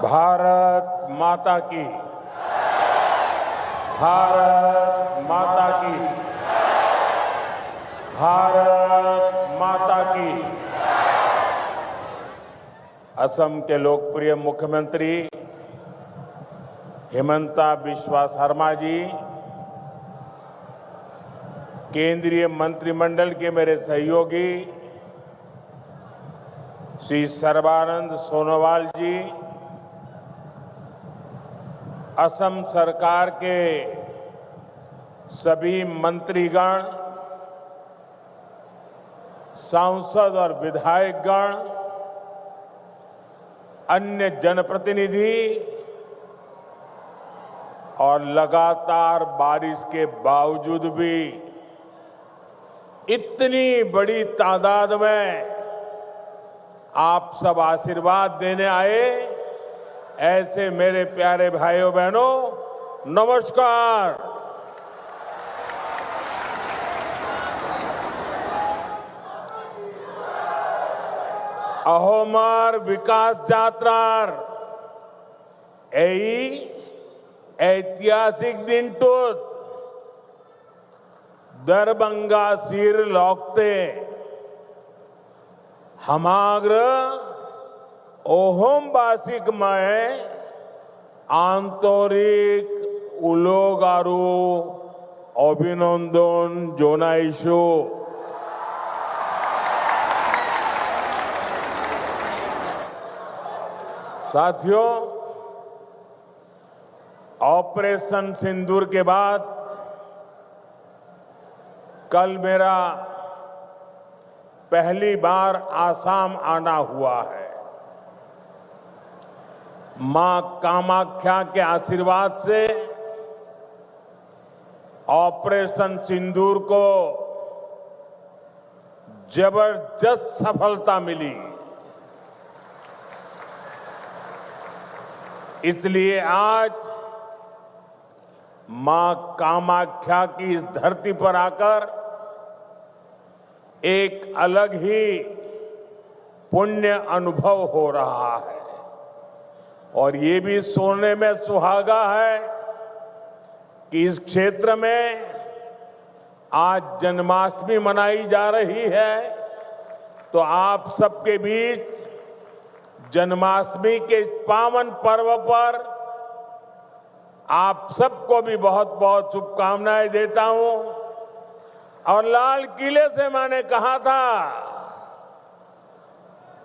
भारत माता की, भारत माता की, भारत माता की। असम के लोकप्रिय मुख्यमंत्री हिमंता बिस्वा शर्मा जी, केंद्रीय मंत्रिमंडल के मेरे सहयोगी श्री सर्बानंद सोनोवाल जी, असम सरकार के सभी मंत्रीगण, सांसद और विधायकगण, अन्य जनप्रतिनिधि और लगातार बारिश के बावजूद भी इतनी बड़ी तादाद में आप सब आशीर्वाद देने आए, ऐसे मेरे प्यारे भाइयों बहनों, नमस्कार। अहोमार विकास यात्रार ऐतिहासिक दिन टूत दरभंगा सिर लौकते हमाग्र ओहोमबासिक में आंतरिक उलोगारू अभिनंदन जोनाइशो। साथियों, ऑपरेशन सिंदूर के बाद कल मेरा पहली बार आसाम आना हुआ है। मां कामाख्या के आशीर्वाद से ऑपरेशन सिंदूर को जबरदस्त सफलता मिली। इसलिए आज मां कामाख्या की इस धरती पर आकर एक अलग ही पुण्य अनुभव हो रहा है और ये भी सोचने में सुहागा है कि इस क्षेत्र में आज जन्माष्टमी मनाई जा रही है। तो आप सबके बीच जन्माष्टमी के पावन पर्व पर आप सबको भी बहुत बहुत शुभकामनाएं देता हूं। और लाल किले से मैंने कहा था,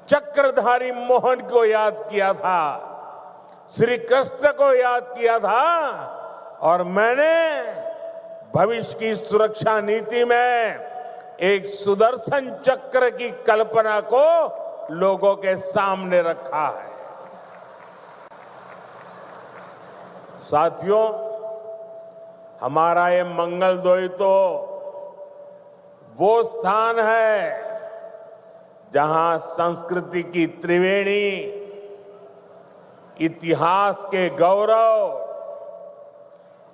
चक्रधारी मोहन को याद किया था, श्री कृष्ण को याद किया था और मैंने भविष्य की सुरक्षा नीति में एक सुदर्शन चक्र की कल्पना को लोगों के सामने रखा है। साथियों, हमारा ये मंगलदोई तो वो स्थान है जहां संस्कृति की त्रिवेणी, इतिहास के गौरव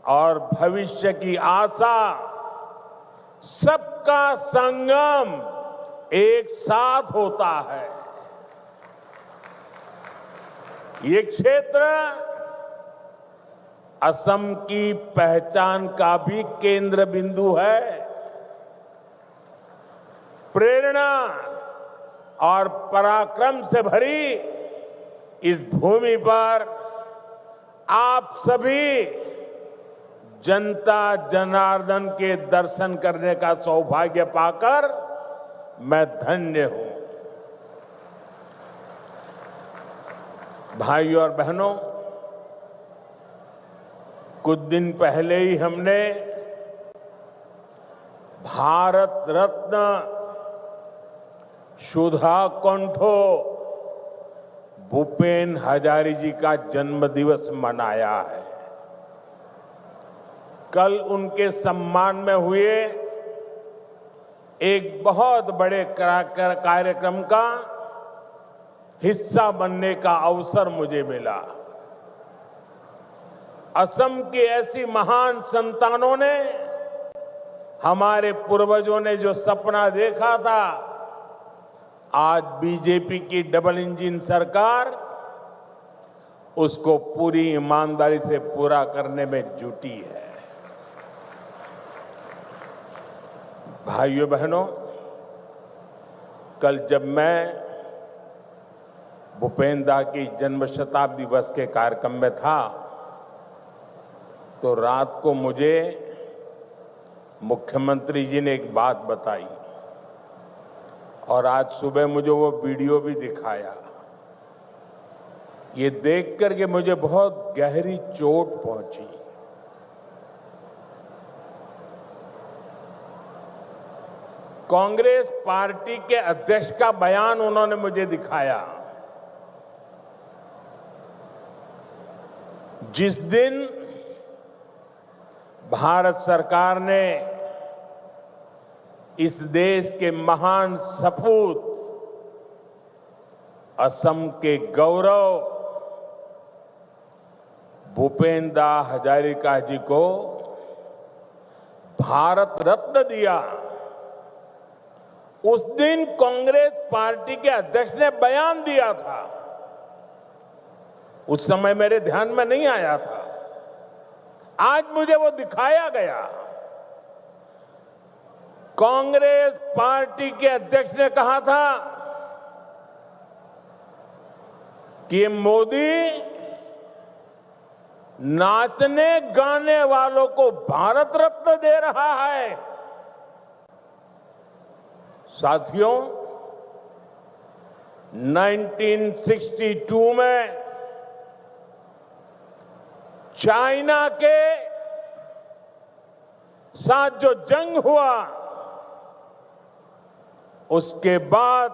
और भविष्य की आशा सबका संगम एक साथ होता है। ये क्षेत्र असम की पहचान का भी केंद्र बिंदु है। प्रेरणा और पराक्रम से भरी इस भूमि पर आप सभी जनता जनार्दन के दर्शन करने का सौभाग्य पाकर मैं धन्य हूं। भाइयों और बहनों, कुछ दिन पहले ही हमने भारत रत्न सुधा कंठो भूपेन हजारी जी का जन्म दिवस मनाया है। कल उनके सम्मान में हुए एक बहुत बड़े कार्यक्रम का हिस्सा बनने का अवसर मुझे मिला। असम की ऐसी महान संतानों ने, हमारे पूर्वजों ने जो सपना देखा था, आज बीजेपी की डबल इंजन सरकार उसको पूरी ईमानदारी से पूरा करने में जुटी है। भाइयों बहनों, कल जब मैं भूपेन दा की जन्म शताब्दी वर्ष के कार्यक्रम में था तो रात को मुझे मुख्यमंत्री जी ने एक बात बताई और आज सुबह मुझे वो वीडियो भी दिखाया। ये देख करके मुझे बहुत गहरी चोट पहुंची। कांग्रेस पार्टी के अध्यक्ष का बयान उन्होंने मुझे दिखाया। जिस दिन भारत सरकार ने इस देश के महान सपूत असम के गौरव भूपेंद्र हजारिका जी को भारत रत्न दिया। उस दिन कांग्रेस पार्टी के अध्यक्ष ने बयान दिया था, उस समय मेरे ध्यान में नहीं आया था, आज मुझे वो दिखाया गया। कांग्रेस पार्टी के अध्यक्ष ने कहा था कि मोदी नाचने गाने वालों को भारत रत्न दे रहा है। साथियों, 1962 में चाइना के साथ जो जंग हुआ, उसके बाद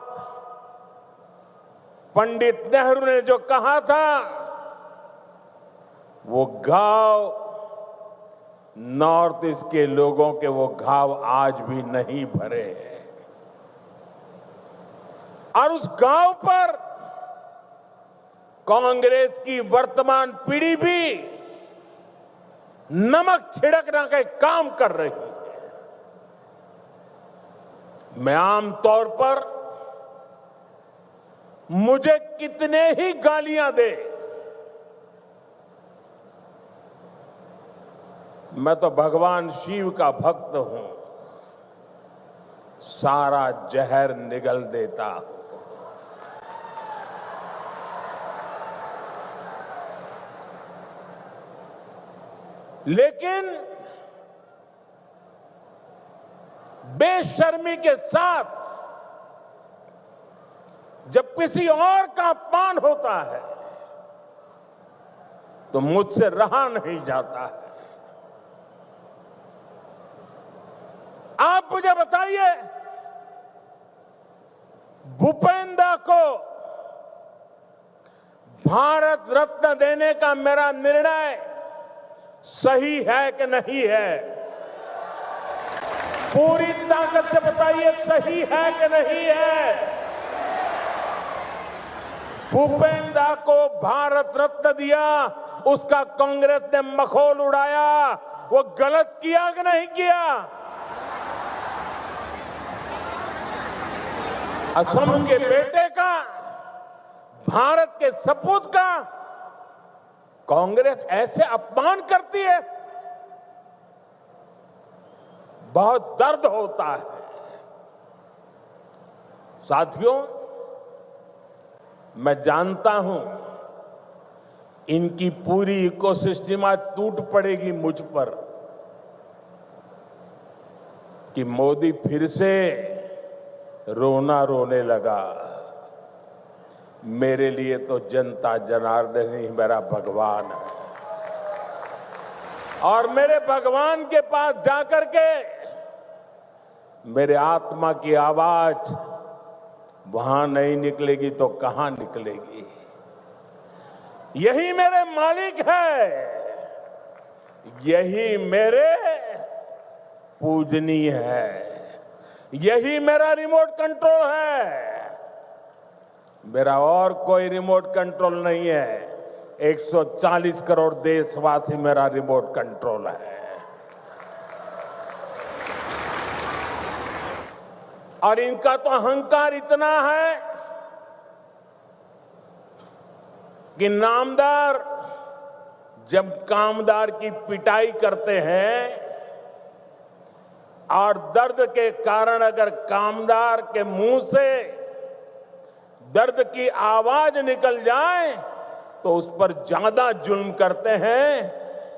पंडित नेहरू ने जो कहा था, वो घाव नॉर्थ ईस्ट के लोगों के वो घाव आज भी नहीं भरे हैं। और उस घाव पर कांग्रेस की वर्तमान पीढ़ी भी नमक छिड़कना का काम कर रही है। मैं आमतौर पर मुझे कितने ही गालियां दे, मैं तो भगवान शिव का भक्त हूं, सारा जहर निगल देता हूं। लेकिन बेशर्मी के साथ जब किसी और का अपमान होता है तो मुझसे रहा नहीं जाता है। आप मुझे बताइए, भूपेंद्र को भारत रत्न देने का मेरा निर्णय सही है कि नहीं है? पूरी ताकत से बताइए, सही है कि नहीं है? भूपेंद्र को भारत रत्न दिया, उसका कांग्रेस ने मखौल उड़ाया, वो गलत किया कि नहीं किया? असम के बेटे का, भारत के सपूत का कांग्रेस ऐसे अपमान करती है, बहुत दर्द होता है। साथियों, मैं जानता हूं इनकी पूरी इकोसिस्टम आज टूट पड़ेगी मुझ पर कि मोदी फिर से रोना रोने लगा। मेरे लिए तो जनता जनार्दन ही मेरा भगवान है, और मेरे भगवान के पास जाकर के मेरे आत्मा की आवाज वहां नहीं निकलेगी तो कहां निकलेगी? यही मेरे मालिक है, यही मेरे पूजनीय है, यही मेरा रिमोट कंट्रोल है। मेरा और कोई रिमोट कंट्रोल नहीं है। 140 करोड़ देशवासी मेरा रिमोट कंट्रोल है। और इनका तो अहंकार इतना है कि नामदार जब कामदार की पिटाई करते हैं और दर्द के कारण अगर कामदार के मुंह से दर्द की आवाज निकल जाए तो उस पर ज्यादा जुल्म करते हैं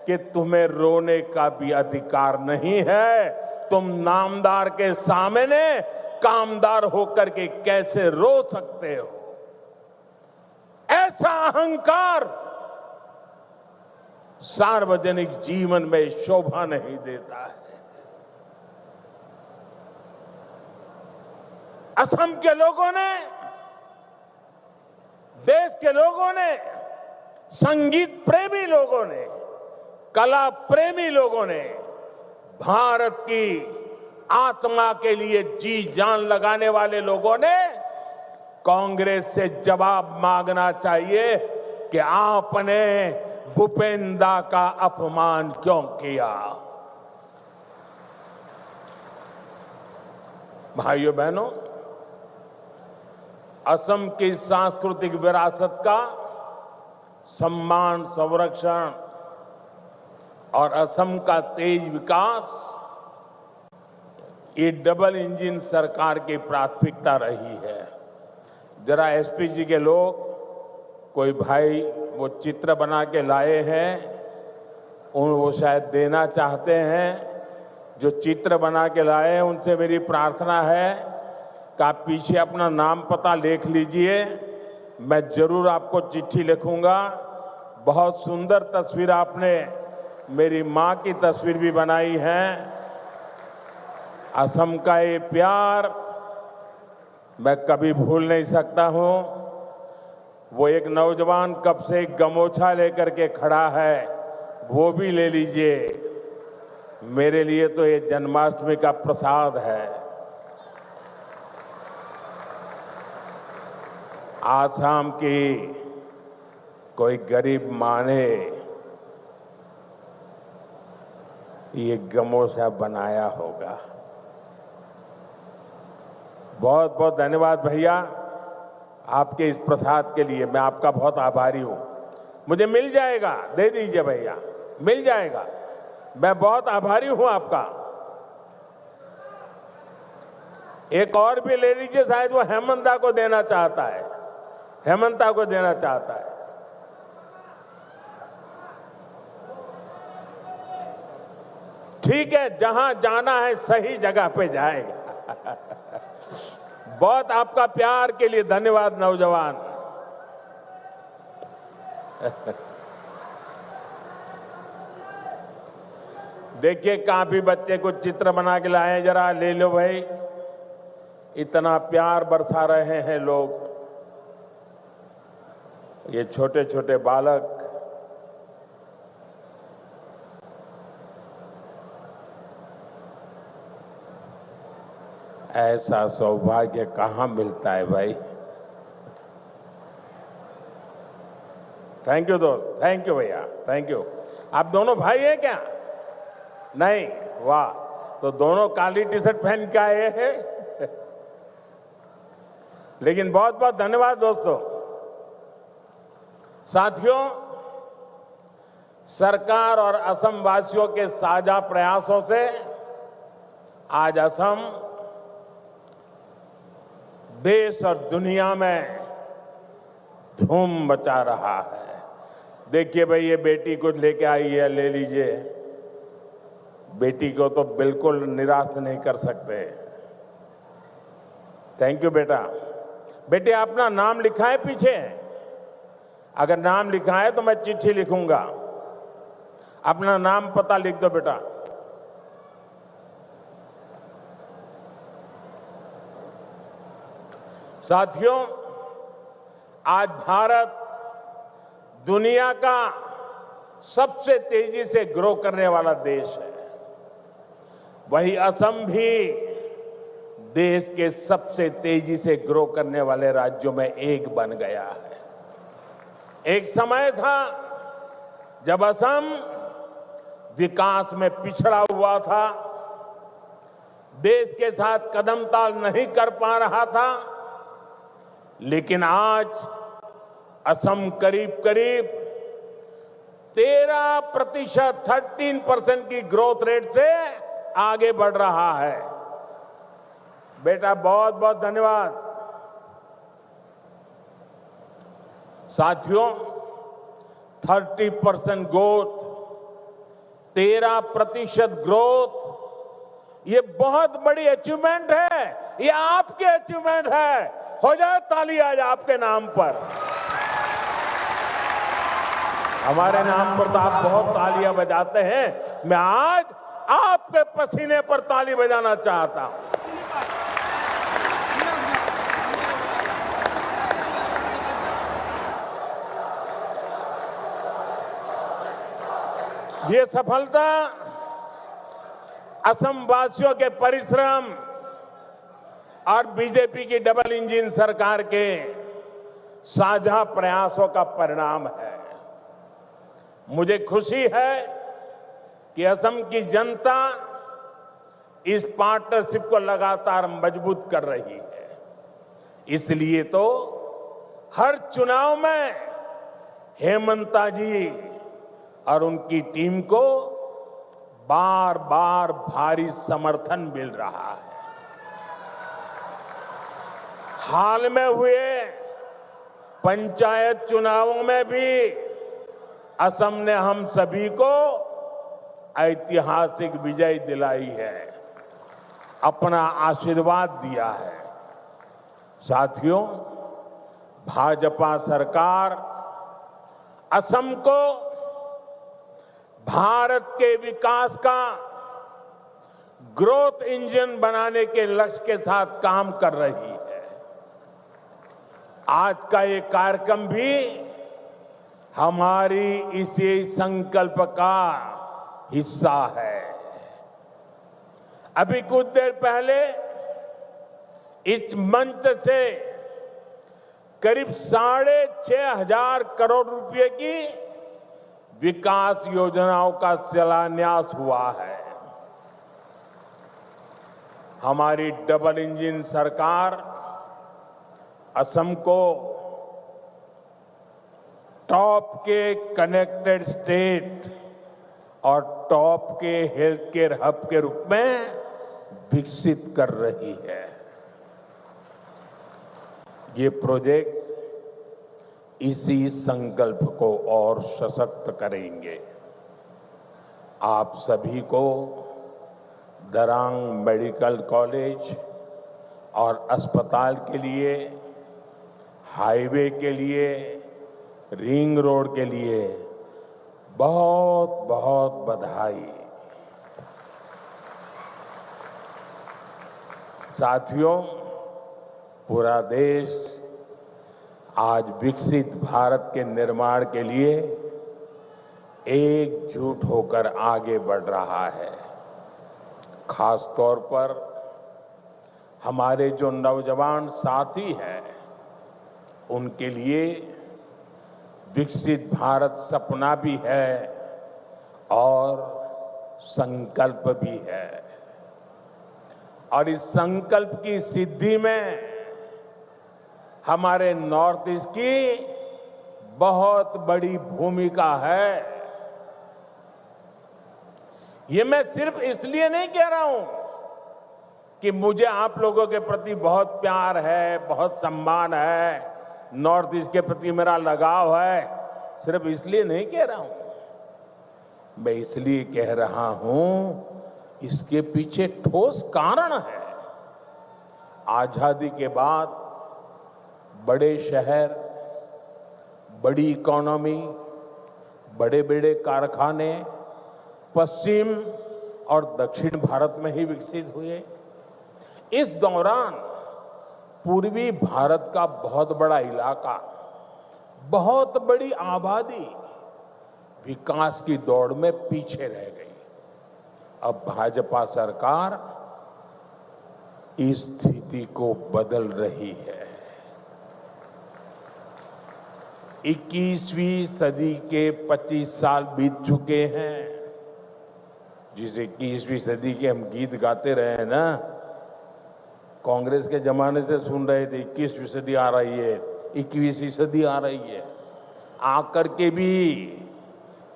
कि तुम्हें रोने का भी अधिकार नहीं है। तुम नामदार के सामने कामदार होकर के कैसे रो सकते हो? ऐसा अहंकार सार्वजनिक जीवन में शोभा नहीं देता है। असम के लोगों ने, देश के लोगों ने, संगीत प्रेमी लोगों ने, कला प्रेमी लोगों ने भारत की आत्मा के लिए जी जान लगाने वाले लोगों ने कांग्रेस से जवाब मांगना चाहिए कि आपने भूपेंद्र का अपमान क्यों किया। भाइयों बहनों, असम की सांस्कृतिक विरासत का सम्मान, संरक्षण और असम का तेज विकास, ये डबल इंजन सरकार की प्राथमिकता रही है। जरा एसपी जी के लोग, कोई भाई वो चित्र बना के लाए हैं, वो शायद देना चाहते हैं। जो चित्र बना के लाए हैं उनसे मेरी प्रार्थना है कि आप पीछे अपना नाम पता लिख लीजिए। मैं जरूर आपको चिट्ठी लिखूंगा। बहुत सुंदर तस्वीर आपने मेरी माँ की तस्वीर भी बनाई है। असम का ये प्यार मैं कभी भूल नहीं सकता हूँ। वो एक नौजवान कब से एक गमोछा लेकर के खड़ा है, वो भी ले लीजिए। मेरे लिए तो ये जन्माष्टमी का प्रसाद है। आसाम की कोई गरीब माँ ने ये गमोछा बनाया होगा। बहुत बहुत धन्यवाद भैया आपके इस प्रसाद के लिए। मैं आपका बहुत आभारी हूं। मुझे मिल जाएगा, दे दीजिए भैया, मिल जाएगा। मैं बहुत आभारी हूं आपका। एक और भी ले लीजिए, शायद वो हेमंता को देना चाहता है, हेमंता को देना चाहता है। ठीक है, जहां जाना है सही जगह पे जाएगा। बहुत आपका प्यार के लिए धन्यवाद नौजवान। देखिए काफी बच्चे कुछ चित्र बना के लाए, जरा ले लो भाई। इतना प्यार बरसा रहे हैं लोग। ये छोटे छोटे बालक ऐसा सौभाग्य कहां मिलता है भाई। थैंक यू दोस्त, थैंक यू भैया, थैंक यू। आप दोनों भाई हैं क्या? नहीं, वाह। तो दोनों काली टी शर्ट पहन के आए हैं। लेकिन बहुत बहुत धन्यवाद दोस्तों। साथियों, सरकार और असम वासियों के साझा प्रयासों से आज असम देश और दुनिया में धूम मचा रहा है। देखिए भाई, ये बेटी कुछ लेके आई है, ले लीजिए। बेटी को तो बिल्कुल निराश नहीं कर सकते। थैंक यू बेटा। बेटे, अपना नाम लिखा है पीछे? अगर नाम लिखा है तो मैं चिट्ठी लिखूंगा। अपना नाम पता लिख दो बेटा। साथियों, आज भारत दुनिया का सबसे तेजी से ग्रो करने वाला देश है। वही असम भी देश के सबसे तेजी से ग्रो करने वाले राज्यों में एक बन गया है। एक समय था जब असम विकास में पिछड़ा हुआ था, देश के साथ कदम ताल नहीं कर पा रहा था। लेकिन आज असम करीब करीब 13% की ग्रोथ रेट से आगे बढ़ रहा है। बेटा, बहुत बहुत धन्यवाद। साथियों, 30% ग्रोथ, 13% ग्रोथ, ये बहुत बड़ी अचीवमेंट है। ये आपकी अचीवमेंट है। हो जाए ताली आज आपके नाम पर। हमारे नाम पर तो आप बहुत तालियां बजाते हैं। मैं आज आपके पसीने पर ताली बजाना चाहता हूं। असम वासियों के परिश्रम और बीजेपी की डबल इंजन सरकार के साझा प्रयासों का परिणाम है। मुझे खुशी है कि असम की जनता इस पार्टनरशिप को लगातार मजबूत कर रही है। इसलिए तो हर चुनाव में हेमंता जी और उनकी टीम को बार बार भारी समर्थन मिल रहा है। हाल में हुए पंचायत चुनावों में भी असम ने हम सभी को ऐतिहासिक विजय दिलाई है, अपना आशीर्वाद दिया है। साथियों, भाजपा सरकार असम को भारत के विकास का ग्रोथ इंजन बनाने के लक्ष्य के साथ काम कर रही है। आज का ये कार्यक्रम भी हमारी इसी संकल्प का हिस्सा है। अभी कुछ देर पहले इस मंच से करीब 6,500 करोड़ रुपए की विकास योजनाओं का शिलान्यास हुआ है। हमारी डबल इंजन सरकार असम को टॉप के कनेक्टेड स्टेट और टॉप के हेल्थ केयर हब के रूप में विकसित कर रही है। ये प्रोजेक्ट्स इसी संकल्प को और सशक्त करेंगे। आप सभी को दरांग मेडिकल कॉलेज और अस्पताल के लिए, हाईवे के लिए, रिंग रोड के लिए बहुत बहुत बधाई। साथियों, पूरा देश आज विकसित भारत के निर्माण के लिए एकजुट होकर आगे बढ़ रहा है। खास तौर पर हमारे जो नौजवान साथी हैं, उनके लिए विकसित भारत सपना भी है और संकल्प भी है। और इस संकल्प की सिद्धि में हमारे नॉर्थ ईस्ट की बहुत बड़ी भूमिका है। ये मैं सिर्फ इसलिए नहीं कह रहा हूं कि मुझे आप लोगों के प्रति बहुत प्यार है, बहुत सम्मान है, नॉर्थ ईस्ट के प्रति मेरा लगाव है, सिर्फ इसलिए नहीं कह रहा हूं। मैं इसलिए कह रहा हूं, इसके पीछे ठोस कारण है। आजादी के बाद बड़े शहर, बड़ी इकोनॉमी, बड़े बड़े कारखाने पश्चिम और दक्षिण भारत में ही विकसित हुए। इस दौरान पूर्वी भारत का बहुत बड़ा इलाका, बहुत बड़ी आबादी विकास की दौड़ में पीछे रह गई। अब भाजपा सरकार इस स्थिति को बदल रही है। 21वीं सदी के 25 साल बीत चुके हैं। जिसे 21वीं सदी के हम गीत गाते रहे हैं ना, कांग्रेस के जमाने से सुन रहे थे 21वीं सदी आ रही है, 21वीं सदी आ रही है। आकर के भी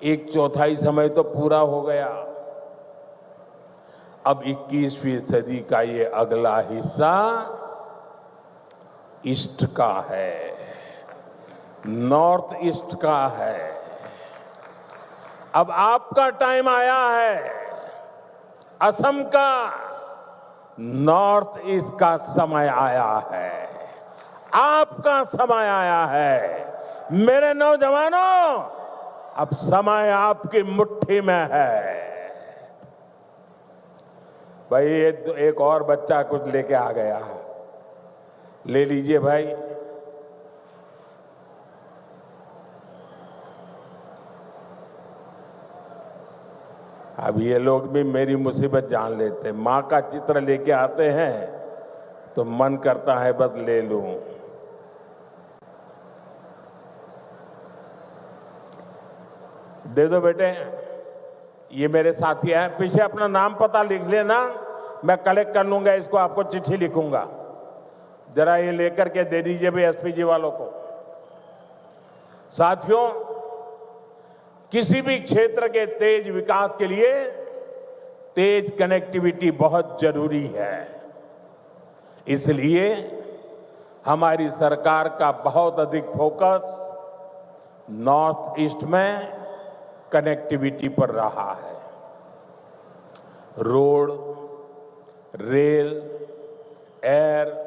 1/4 समय तो पूरा हो गया। अब 21वीं सदी का ये अगला हिस्सा ईस्ट का है, नॉर्थ ईस्ट का है। अब आपका टाइम आया है, असम का, नॉर्थ ईस्ट का समय आया है, आपका समय आया है। मेरे नौजवानों, अब समय आपकी मुट्ठी में है। भाई एक और बच्चा कुछ लेके आ गया, ले लीजिए भाई। अब ये लोग भी मेरी मुसीबत जान लेते हैं। माँ का चित्र लेके आते हैं तो मन करता है बस ले लूं। दे दो बेटे, ये मेरे साथी हैं, पीछे अपना नाम पता लिख लेना, मैं कलेक्ट कर लूंगा इसको, आपको चिट्ठी लिखूंगा। जरा ये लेकर के दे दीजिए भाई एसपी जी वालों को। साथियों, किसी भी क्षेत्र के तेज विकास के लिए तेज कनेक्टिविटी बहुत जरूरी है। इसलिए हमारी सरकार का बहुत अधिक फोकस नॉर्थ ईस्ट में कनेक्टिविटी पर रहा है। रोड, रेल, एयर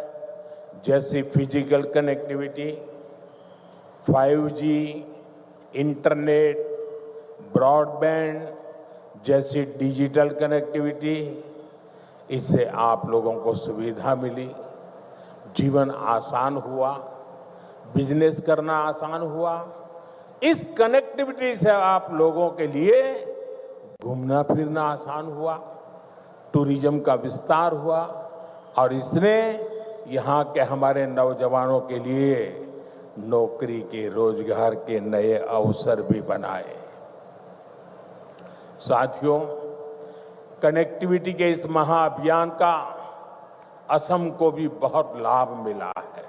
जैसी physical connectivity, 5G, internet, broadband जैसी डिजिटल कनेक्टिविटी, इससे आप लोगों को सुविधा मिली, जीवन आसान हुआ, बिजनेस करना आसान हुआ। इस कनेक्टिविटी से आप लोगों के लिए घूमना फिरना आसान हुआ, टूरिज्म का विस्तार हुआ और इसने यहाँ के हमारे नौजवानों के लिए नौकरी के, रोजगार के नए अवसर भी बनाए। साथियों, कनेक्टिविटी के इस महाअभियान का असम को भी बहुत लाभ मिला है।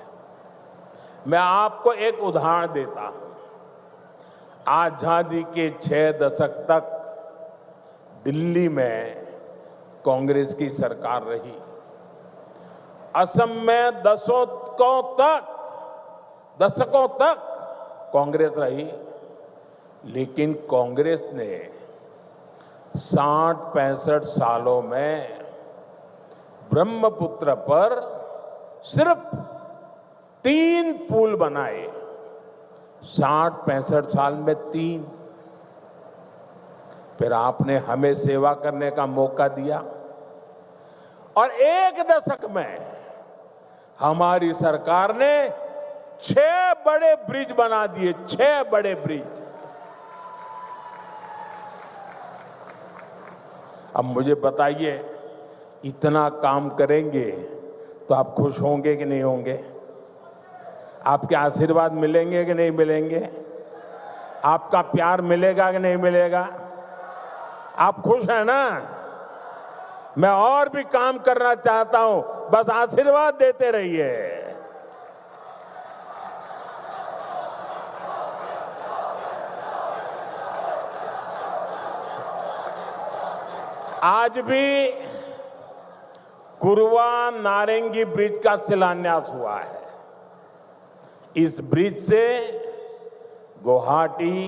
मैं आपको एक उदाहरण देता हूं। आजादी के 6 दशक तक दिल्ली में कांग्रेस की सरकार रही। असम में दशकों तक कांग्रेस रही, लेकिन कांग्रेस ने 60-65 सालों में ब्रह्मपुत्र पर सिर्फ 3 पुल बनाए। 60-65 साल में 3। फिर आपने हमें सेवा करने का मौका दिया और 1 दशक में हमारी सरकार ने 6 बड़े ब्रिज बना दिए। 6 बड़े ब्रिज। अब मुझे बताइए, इतना काम करेंगे तो आप खुश होंगे कि नहीं होंगे? आपके आशीर्वाद मिलेंगे कि नहीं मिलेंगे? आपका प्यार मिलेगा कि नहीं मिलेगा? आप खुश हैं ना? मैं और भी काम करना चाहता हूं, बस आशीर्वाद देते रहिए। आज भी कुरवा नारंगी ब्रिज का शिलान्यास हुआ है। इस ब्रिज से गुवाहाटी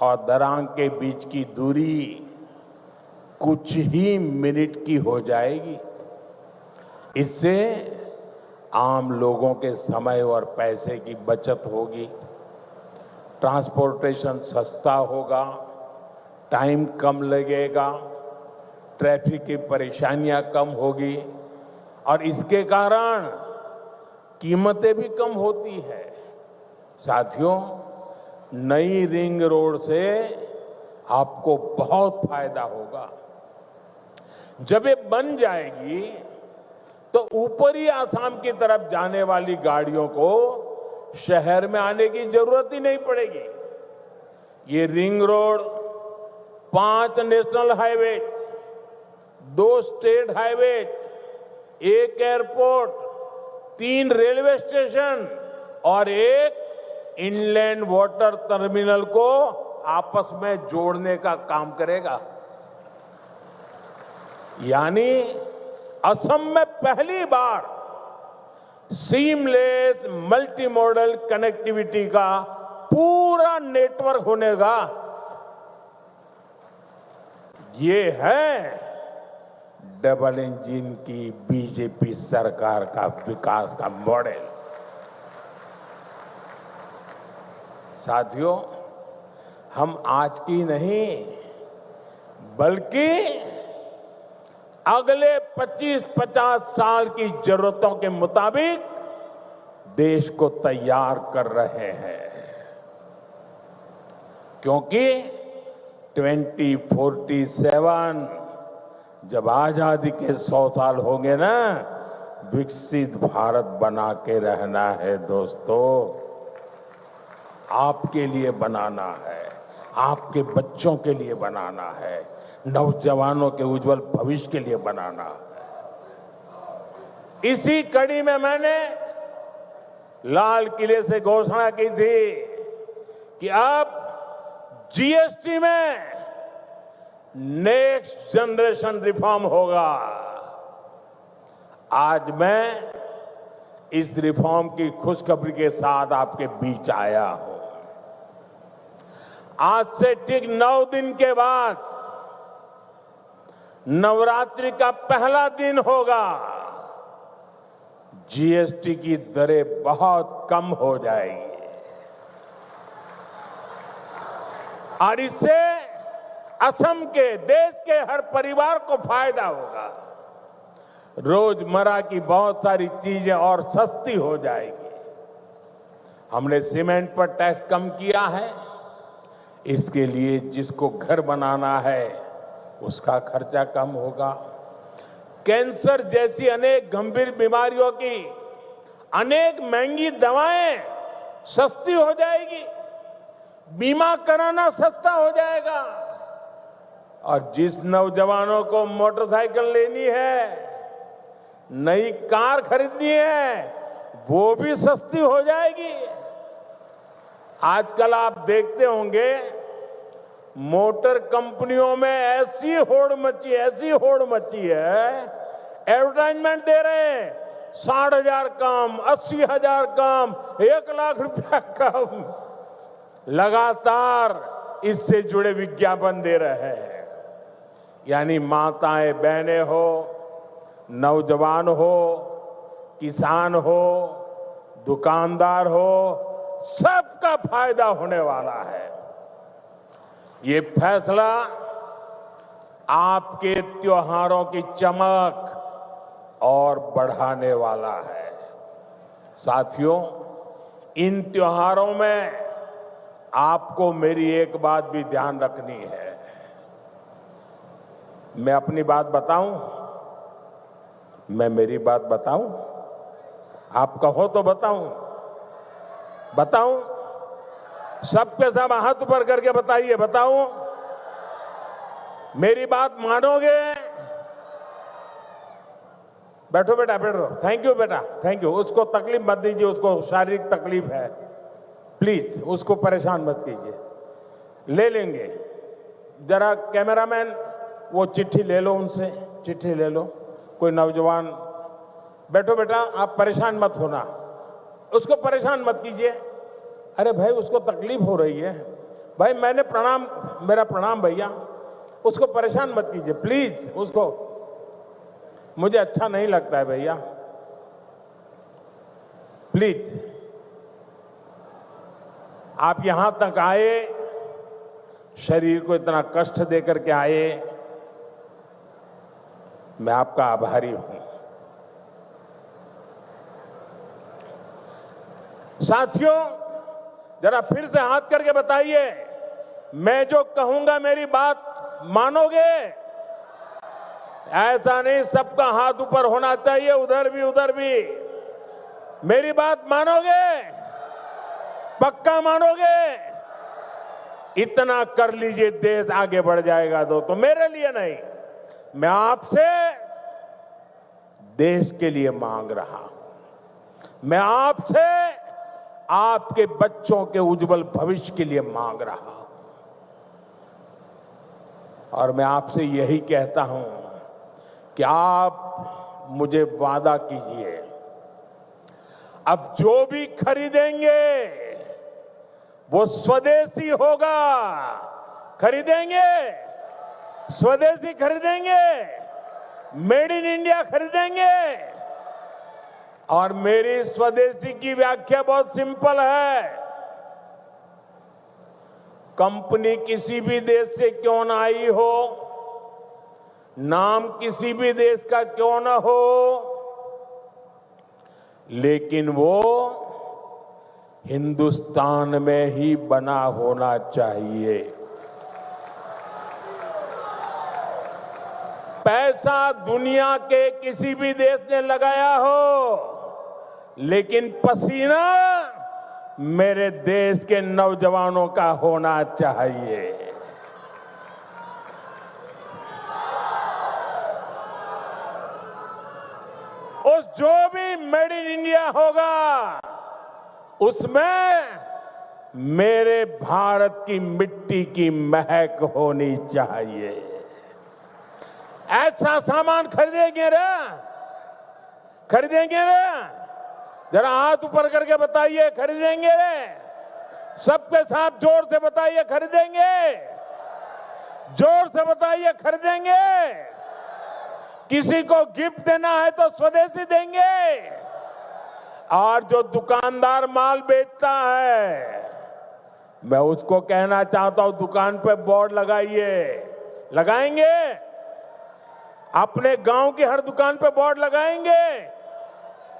और दरांग के बीच की दूरी कुछ ही मिनट की हो जाएगी। इससे आम लोगों के समय और पैसे की बचत होगी, ट्रांसपोर्टेशन सस्ता होगा, टाइम कम लगेगा, ट्रैफिक की परेशानियां कम होगी और इसके कारण कीमतें भी कम होती है। साथियों, नई रिंग रोड से आपको बहुत फायदा होगा। जब ये बन जाएगी तो ऊपरी आसाम की तरफ जाने वाली गाड़ियों को शहर में आने की जरूरत ही नहीं पड़ेगी। ये ring road 5 national highway, 2 state highway, 1 airport, 3 railway station और 1 इनलैंड वाटर टर्मिनल को आपस में जोड़ने का काम करेगा। यानी असम में पहली बार सीमलेस मल्टी मॉडल कनेक्टिविटी का पूरा नेटवर्क होने का। ये है डबल इंजन की बीजेपी सरकार का विकास का मॉडल। साथियों, हम आज की नहीं बल्कि अगले 25-50 साल की जरूरतों के मुताबिक देश को तैयार कर रहे हैं, क्योंकि 2047 जब आजादी के 100 साल होंगे ना, विकसित भारत बना के रहना है दोस्तों। आपके लिए बनाना है, आपके बच्चों के लिए बनाना है, नौजवानों के उज्जवल भविष्य के लिए बनाना है। इसी कड़ी में मैंने लाल किले से घोषणा की थी कि अब जीएसटी में नेक्स्ट जनरेशन रिफॉर्म होगा। आज मैं इस रिफॉर्म की खुशखबरी के साथ आपके बीच आया हूं। आज से ठीक 9 दिन के बाद नवरात्रि का पहला दिन होगा। जीएसटी की दरें बहुत कम हो जाएगी और इससे असम के, देश के हर परिवार को फायदा होगा। रोजमर्रा की बहुत सारी चीजें और सस्ती हो जाएगी। हमने सीमेंट पर टैक्स कम किया है। इसके लिए जिसको घर बनाना है उसका खर्चा कम होगा। कैंसर जैसी अनेक गंभीर बीमारियों की अनेक महंगी दवाएं सस्ती हो जाएगी। बीमा कराना सस्ता हो जाएगा। और जिस नौजवानों को मोटरसाइकिल लेनी है, नई कार खरीदनी है, वो भी सस्ती हो जाएगी। आजकल आप देखते होंगे मोटर कंपनियों में ऐसी होड़ मची है, एडवर्टाइजमेंट दे रहे हैं 60,000 कम, 80,000 कम, 1 लाख रुपया कम। लगातार इससे जुड़े विज्ञापन दे रहे हैं। यानी माताएं बहनें हो, नौजवान हो, किसान हो, दुकानदार हो, सबका फायदा होने वाला है। ये फैसला आपके त्योहारों की चमक और बढ़ाने वाला है। साथियों, इन त्योहारों में आपको मेरी एक बात भी ध्यान रखनी है। मैं अपनी बात बताऊं? मैं मेरी बात बताऊं? आप कहो तो बताऊं? सबके सब हाथ ऊपर करके बताइए, बताऊं? मेरी बात मानोगे? बैठो बेटा, बैठो। थैंक यू बेटा, थैंक यू। उसको तकलीफ मत दीजिए, उसको शारीरिक तकलीफ है। प्लीज उसको परेशान मत कीजिए। ले लेंगे। जरा कैमरामैन वो चिट्ठी ले लो, उनसे चिट्ठी ले लो। कोई नौजवान, बैठो बेटा, आप परेशान मत होना, उसको परेशान मत कीजिए। अरे भाई, उसको तकलीफ हो रही है भाई। मेरा प्रणाम भैया, उसको परेशान मत कीजिए प्लीज। उसको, मुझे अच्छा नहीं लगता है भैया, प्लीज। आप यहां तक आए, शरीर को इतना कष्ट देकर के आए, मैं आपका आभारी हूं। साथियों, जरा फिर से हाथ करके बताइए, मैं जो कहूंगा मेरी बात मानोगे? ऐसा नहीं, सबका हाथ ऊपर होना चाहिए, उधर भी उधर भी। मेरी बात मानोगे? पक्का मानोगे? इतना कर लीजिए, देश आगे बढ़ जाएगा। दोस्तों, मेरे लिए नहीं, मैं आपसे देश के लिए मांग रहा हूं। मैं आपसे आपके बच्चों के उज्जवल भविष्य के लिए मांग रहा हूं। और मैं आपसे यही कहता हूं कि आप मुझे वादा कीजिए, अब जो भी खरीदेंगे वो स्वदेशी होगा। खरीदेंगे, स्वदेशी खरीदेंगे, मेड इन इंडिया खरीदेंगे। और मेरी स्वदेशी की व्याख्या बहुत सिंपल है। कंपनी किसी भी देश से क्यों ना आई हो, नाम किसी भी देश का क्यों ना हो, लेकिन वो हिंदुस्तान में ही बना होना चाहिए। पैसा दुनिया के किसी भी देश ने लगाया हो, लेकिन पसीना मेरे देश के नौजवानों का होना चाहिए। उस जो भी मेड इन इंडिया होगा उसमें मेरे भारत की मिट्टी की महक होनी चाहिए। ऐसा सामान खरीदेंगे रे, खरीदेंगे रे? जरा हाथ ऊपर करके बताइए, खरीदेंगे रे? सबके साथ जोर से बताइए, खरीदेंगे? जोर से बताइए, खरीदेंगे? किसी को गिफ्ट देना है तो स्वदेशी देंगे। और जो दुकानदार माल बेचता है, मैं उसको कहना चाहता हूं, दुकान पे बोर्ड लगाइए। लगाएंगे? अपने गांव की हर दुकान पे बोर्ड लगाएंगे।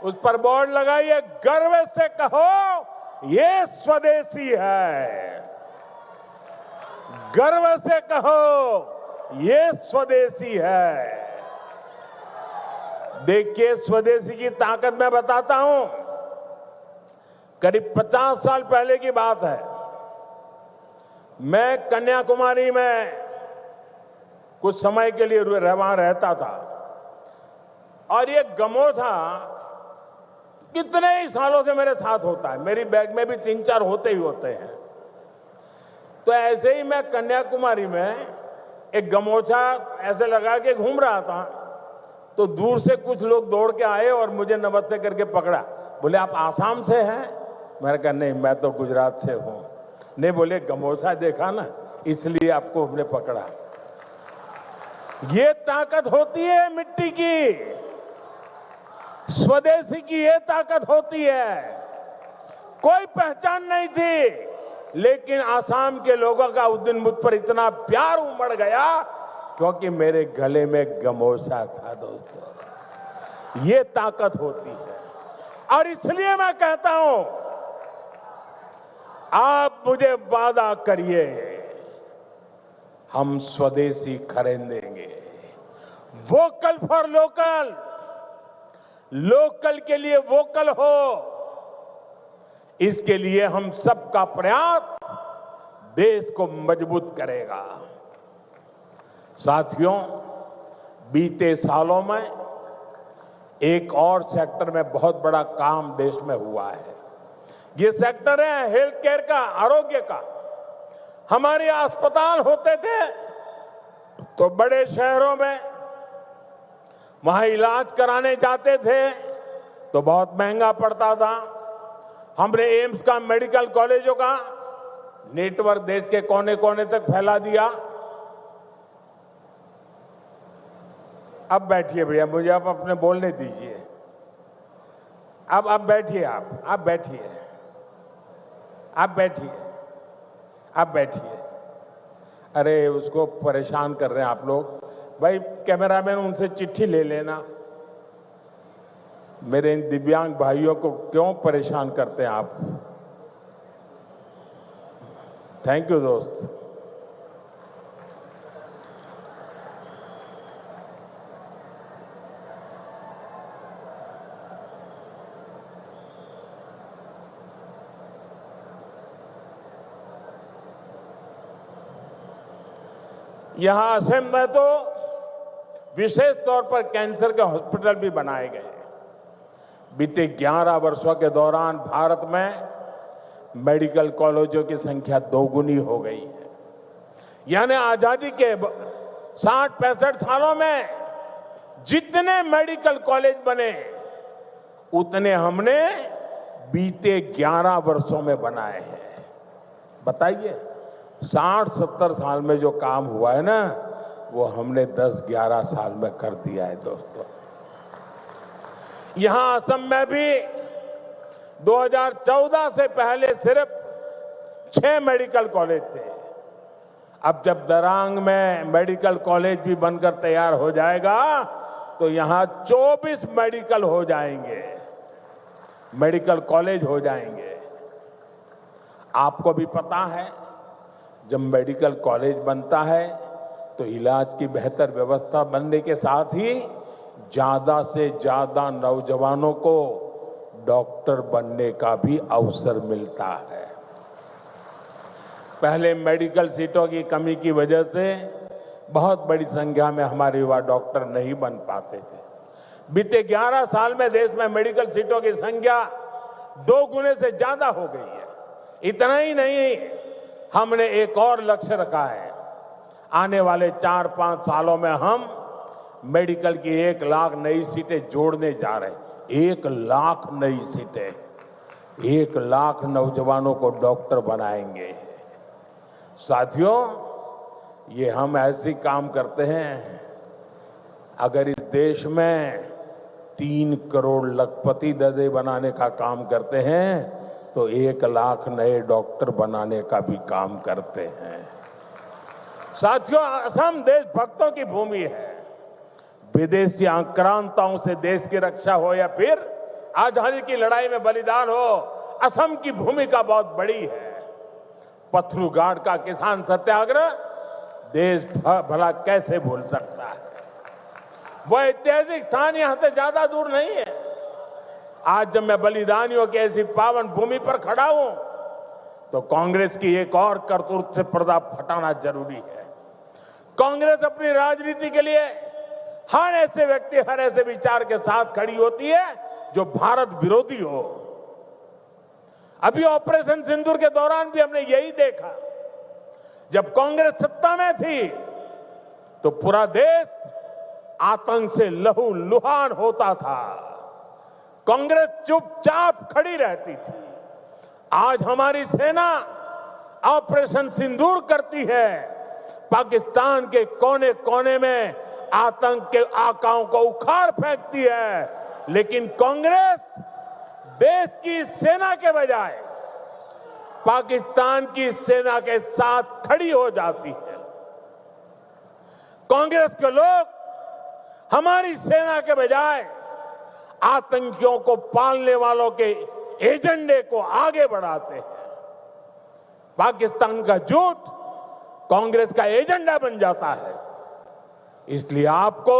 उस पर बोर्ड लगाइए, गर्व से कहो ये स्वदेशी है। गर्व से कहो ये स्वदेशी है। देखिए, स्वदेशी की ताकत मैं बताता हूं। करीब 50 साल पहले की बात है। मैं कन्याकुमारी में कुछ समय के लिए वहां रहता था और ये गमोथा कितने ही सालों से मेरे साथ होता है। मेरी बैग में भी 3-4 होते ही होते हैं। तो ऐसे ही मैं कन्याकुमारी में एक गमोछा ऐसे लगा के घूम रहा था, तो दूर से कुछ लोग दौड़ के आए और मुझे नमस्ते करके पकड़ा। बोले, आप आसाम से हैं? मैंने कहा, नहीं, मैं तो गुजरात से हूं। नहीं, बोले, गमोछा देखा ना, इसलिए आपको हमने पकड़ा। ये ताकत होती है मिट्टी की, स्वदेशी की ये ताकत होती है। कोई पहचान नहीं थी, लेकिन आसाम के लोगों का उस दिन मुझ पर इतना प्यार उमड़ गया क्योंकि मेरे गले में गमोछा था। दोस्तों, ये ताकत होती है। और इसलिए मैं कहता हूं, आप मुझे वादा करिए, हम स्वदेशी खरीदेंगे। वोकल फॉर लोकल, लोकल के लिए वोकल हो, इसके लिए हम सबका प्रयास देश को मजबूत करेगा। साथियों, बीते सालों में एक और सेक्टर में बहुत बड़ा काम देश में हुआ है। ये सेक्टर है हेल्थ केयर का, आरोग्य का। हमारे अस्पताल होते थे तो बड़े शहरों में, वहां इलाज कराने जाते थे तो बहुत महंगा पड़ता था। हमने एम्स का, मेडिकल कॉलेजों का नेटवर्क देश के कोने कोने तक फैला दिया। अब बैठिए भैया, मुझे आप अपने बोलने दीजिए। अब बैठिए, आप बैठिए, आप बैठिए, आप बैठिए। अरे, उसको परेशान कर रहे हैं आप लोग। भाई कैमरामैन, उनसे चिट्ठी ले लेना। मेरे इन दिव्यांग भाइयों को क्यों परेशान करते हैं आप? थैंक यू दोस्त। यहां असम में तो विशेष तौर पर कैंसर के हॉस्पिटल भी बनाए गए। बीते 11 वर्षों के दौरान भारत में मेडिकल कॉलेजों की संख्या 2 गुनी हो गई है। यानी आजादी के 60-65 सालों में जितने मेडिकल कॉलेज बने, उतने हमने बीते 11 वर्षों में बनाए हैं। बताइए, 60-70 साल में जो काम हुआ है ना, वो हमने 10-11 साल में कर दिया है। दोस्तों, यहां असम में भी 2014 से पहले सिर्फ 6 मेडिकल कॉलेज थे। अब जब दरांग में मेडिकल कॉलेज भी बनकर तैयार हो जाएगा तो यहां 24 मेडिकल हो जाएंगे, मेडिकल कॉलेज हो जाएंगे। आपको भी पता है, जब मेडिकल कॉलेज बनता है तो तो इलाज की बेहतर व्यवस्था बनने के साथ ही ज्यादा से ज्यादा नौजवानों को डॉक्टर बनने का भी अवसर मिलता है। पहले मेडिकल सीटों की कमी की वजह से बहुत बड़ी संख्या में हमारे युवा डॉक्टर नहीं बन पाते थे। बीते 11 साल में देश में मेडिकल सीटों की संख्या 2 गुने से ज्यादा हो गई है। इतना ही नहीं, हमने एक और लक्ष्य रखा है। आने वाले 4-5 सालों में हम मेडिकल की 1 लाख नई सीटें जोड़ने जा रहे हैं। 1 लाख नई सीटें, 1 लाख नौजवानों को डॉक्टर बनाएंगे। साथियों, ये हम ऐसे काम करते हैं, अगर इस देश में 3 करोड़ लखपति दादे बनाने का काम करते हैं तो 1 लाख नए डॉक्टर बनाने का भी काम करते हैं। साथियों, असम देशभक्तों की भूमि है। विदेशी आक्रांताओं से देश की रक्षा हो या फिर आजादी की लड़ाई में बलिदान हो, असम की भूमिका बहुत बड़ी है। पथरू घाट का किसान सत्याग्रह देश भला कैसे भूल सकता है। वह ऐतिहासिक स्थान यहां से ज्यादा दूर नहीं है। आज जब मैं बलिदानियों की ऐसी पावन भूमि पर खड़ा हूं तो कांग्रेस की एक और करतूत से पर्दा हटाना जरूरी है। कांग्रेस अपनी राजनीति के लिए हर ऐसे व्यक्ति, हर ऐसे विचार के साथ खड़ी होती है जो भारत विरोधी हो। अभी ऑपरेशन सिंदूर के दौरान भी हमने यही देखा। जब कांग्रेस सत्ता में थी तो पूरा देश आतंक से लहूलुहान होता था। कांग्रेस चुपचाप खड़ी रहती थी। आज हमारी सेना ऑपरेशन सिंदूर करती है, पाकिस्तान के कोने कोने में आतंक के आकाओं को उखाड़ फेंकती है। लेकिन कांग्रेस देश की सेना के बजाय पाकिस्तान की सेना के साथ खड़ी हो जाती है। कांग्रेस के लोग हमारी सेना के बजाय आतंकियों को पालने वालों के एजेंडे को आगे बढ़ाते हैं। पाकिस्तान का झूठ कांग्रेस का एजेंडा बन जाता है। इसलिए आपको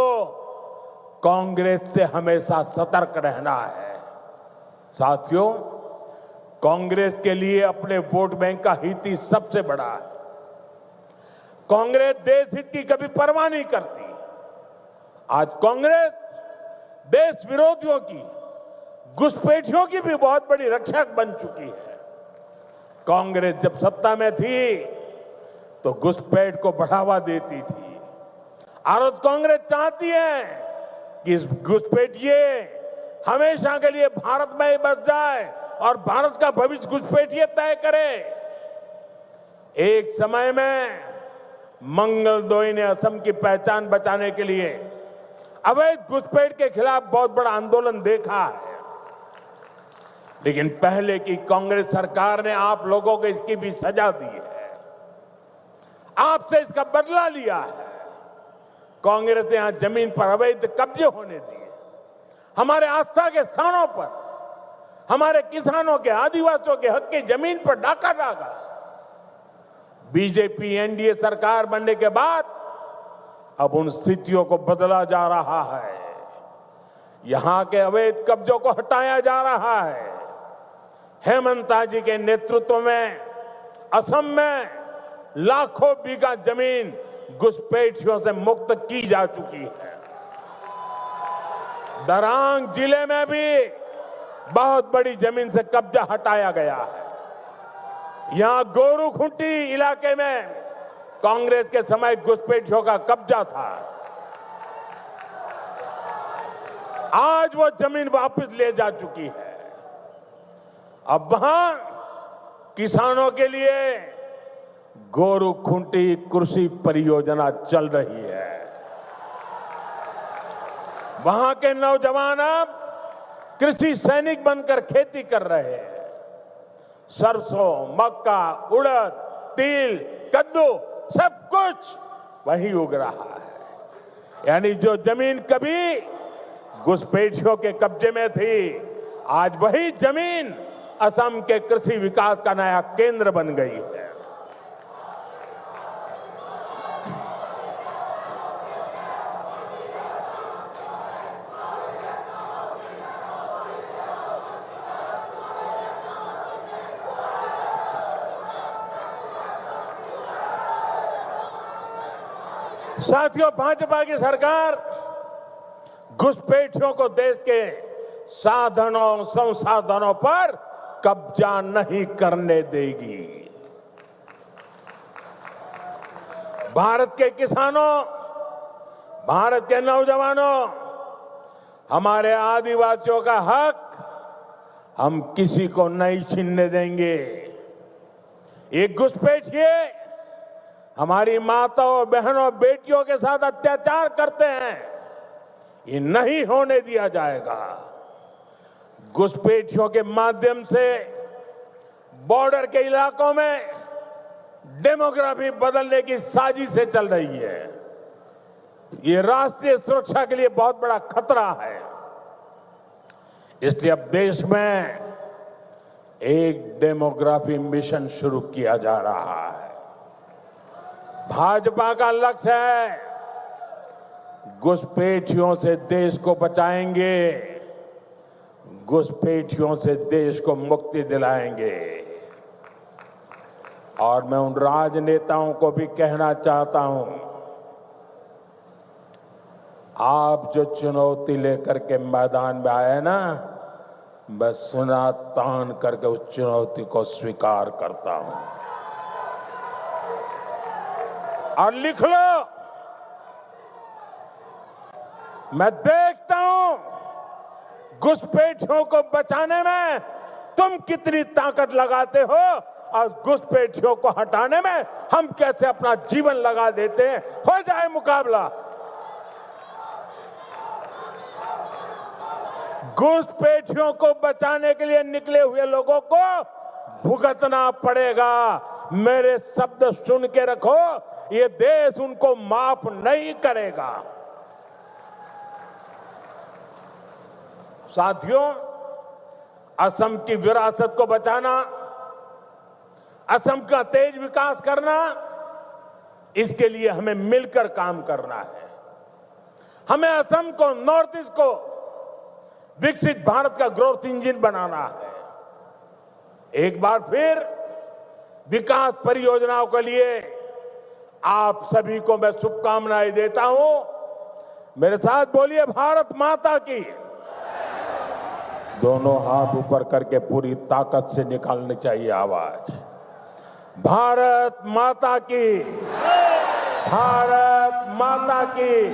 कांग्रेस से हमेशा सतर्क रहना है। साथियों, कांग्रेस के लिए अपने वोट बैंक का हित ही सबसे बड़ा है। कांग्रेस देश हित की कभी परवाह नहीं करती। आज कांग्रेस देश विरोधियों की, घुसपैठियों की भी बहुत बड़ी रक्षक बन चुकी है। कांग्रेस जब सत्ता में थी तो घुसपैठ को बढ़ावा देती थी। और कांग्रेस चाहती है कि इस घुसपैठिए हमेशा के लिए भारत में ही बस जाए और भारत का भविष्य घुसपैठिए तय करे। एक समय में मंगलदोई ने असम की पहचान बचाने के लिए अवैध घुसपैठ के खिलाफ बहुत बड़ा आंदोलन देखा है। लेकिन पहले की कांग्रेस सरकार ने आप लोगों को इसकी भी सजा दी है, आपसे इसका बदला लिया है। कांग्रेस ने यहां जमीन पर अवैध कब्जे होने दिए, हमारे आस्था के स्थानों पर हमारे किसानों के, आदिवासियों के हक की जमीन पर डाका डाका। बीजेपी एनडीए सरकार बनने के बाद अब उन स्थितियों को बदला जा रहा है। यहां के अवैध कब्जों को हटाया जा रहा है। हेमंता जी के नेतृत्व में असम में लाखों बीघा जमीन घुसपैठियों से मुक्त की जा चुकी है। दरांग जिले में भी बहुत बड़ी जमीन से कब्जा हटाया गया है। यहां गोरूखुंटी इलाके में कांग्रेस के समय घुसपैठियों का कब्जा था। आज वो जमीन वापस ले जा चुकी है। अब वहां किसानों के लिए गोरूखुंटी कृषि परियोजना चल रही है। वहां के नौजवान अब कृषि सैनिक बनकर खेती कर रहे हैं। सरसों, मक्का, उड़द, तिल, कद्दू सब कुछ वही उग रहा है। यानी जो जमीन कभी घुसपैठियों के कब्जे में थी, आज वही जमीन असम के कृषि विकास का नया केंद्र बन गई है। साथियों, भाजपा की सरकार घुसपैठियों को देश के साधनों संसाधनों पर कब्जा नहीं करने देगी। भारत के किसानों, भारत के नौजवानों, हमारे आदिवासियों का हक हम किसी को नहीं छीनने देंगे। ये घुसपैठिए हमारी माताओं, बहनों, बेटियों के साथ अत्याचार करते हैं, ये नहीं होने दिया जाएगा। घुसपैठियों के माध्यम से बॉर्डर के इलाकों में डेमोग्राफी बदलने की साजिशें चल रही है। ये राष्ट्रीय सुरक्षा के लिए बहुत बड़ा खतरा है। इसलिए अब देश में एक डेमोग्राफी मिशन शुरू किया जा रहा है। भाजपा का लक्ष्य है घुसपैठियों से देश को बचाएंगे, घुसपैठियों से देश को मुक्ति दिलाएंगे। और मैं उन राजनेताओं को भी कहना चाहता हूं, आप जो चुनौती लेकर के मैदान में आए ना, बस सुना तान करके उस चुनौती को स्वीकार करता हूं। और लिख लो, मैं देखता हूं घुसपैठियों को बचाने में तुम कितनी ताकत लगाते हो और घुसपैठियों को हटाने में हम कैसे अपना जीवन लगा देते हैं। हो जाए मुकाबला। घुसपैठियों को बचाने के लिए निकले हुए लोगों को भुगतना पड़ेगा। मेरे शब्द सुन के रखो, ये देश उनको माफ नहीं करेगा। साथियों, असम की विरासत को बचाना, असम का तेज विकास करना, इसके लिए हमें मिलकर काम करना है। हमें असम को, नॉर्थ ईस्ट को विकसित भारत का ग्रोथ इंजन बनाना है। एक बार फिर विकास परियोजनाओं के लिए आप सभी को मैं शुभकामनाएं देता हूं। मेरे साथ बोलिए, भारत माता की। दोनों हाथ ऊपर करके पूरी ताकत से निकालनी चाहिए आवाज। भारत माता की, भारत माता की।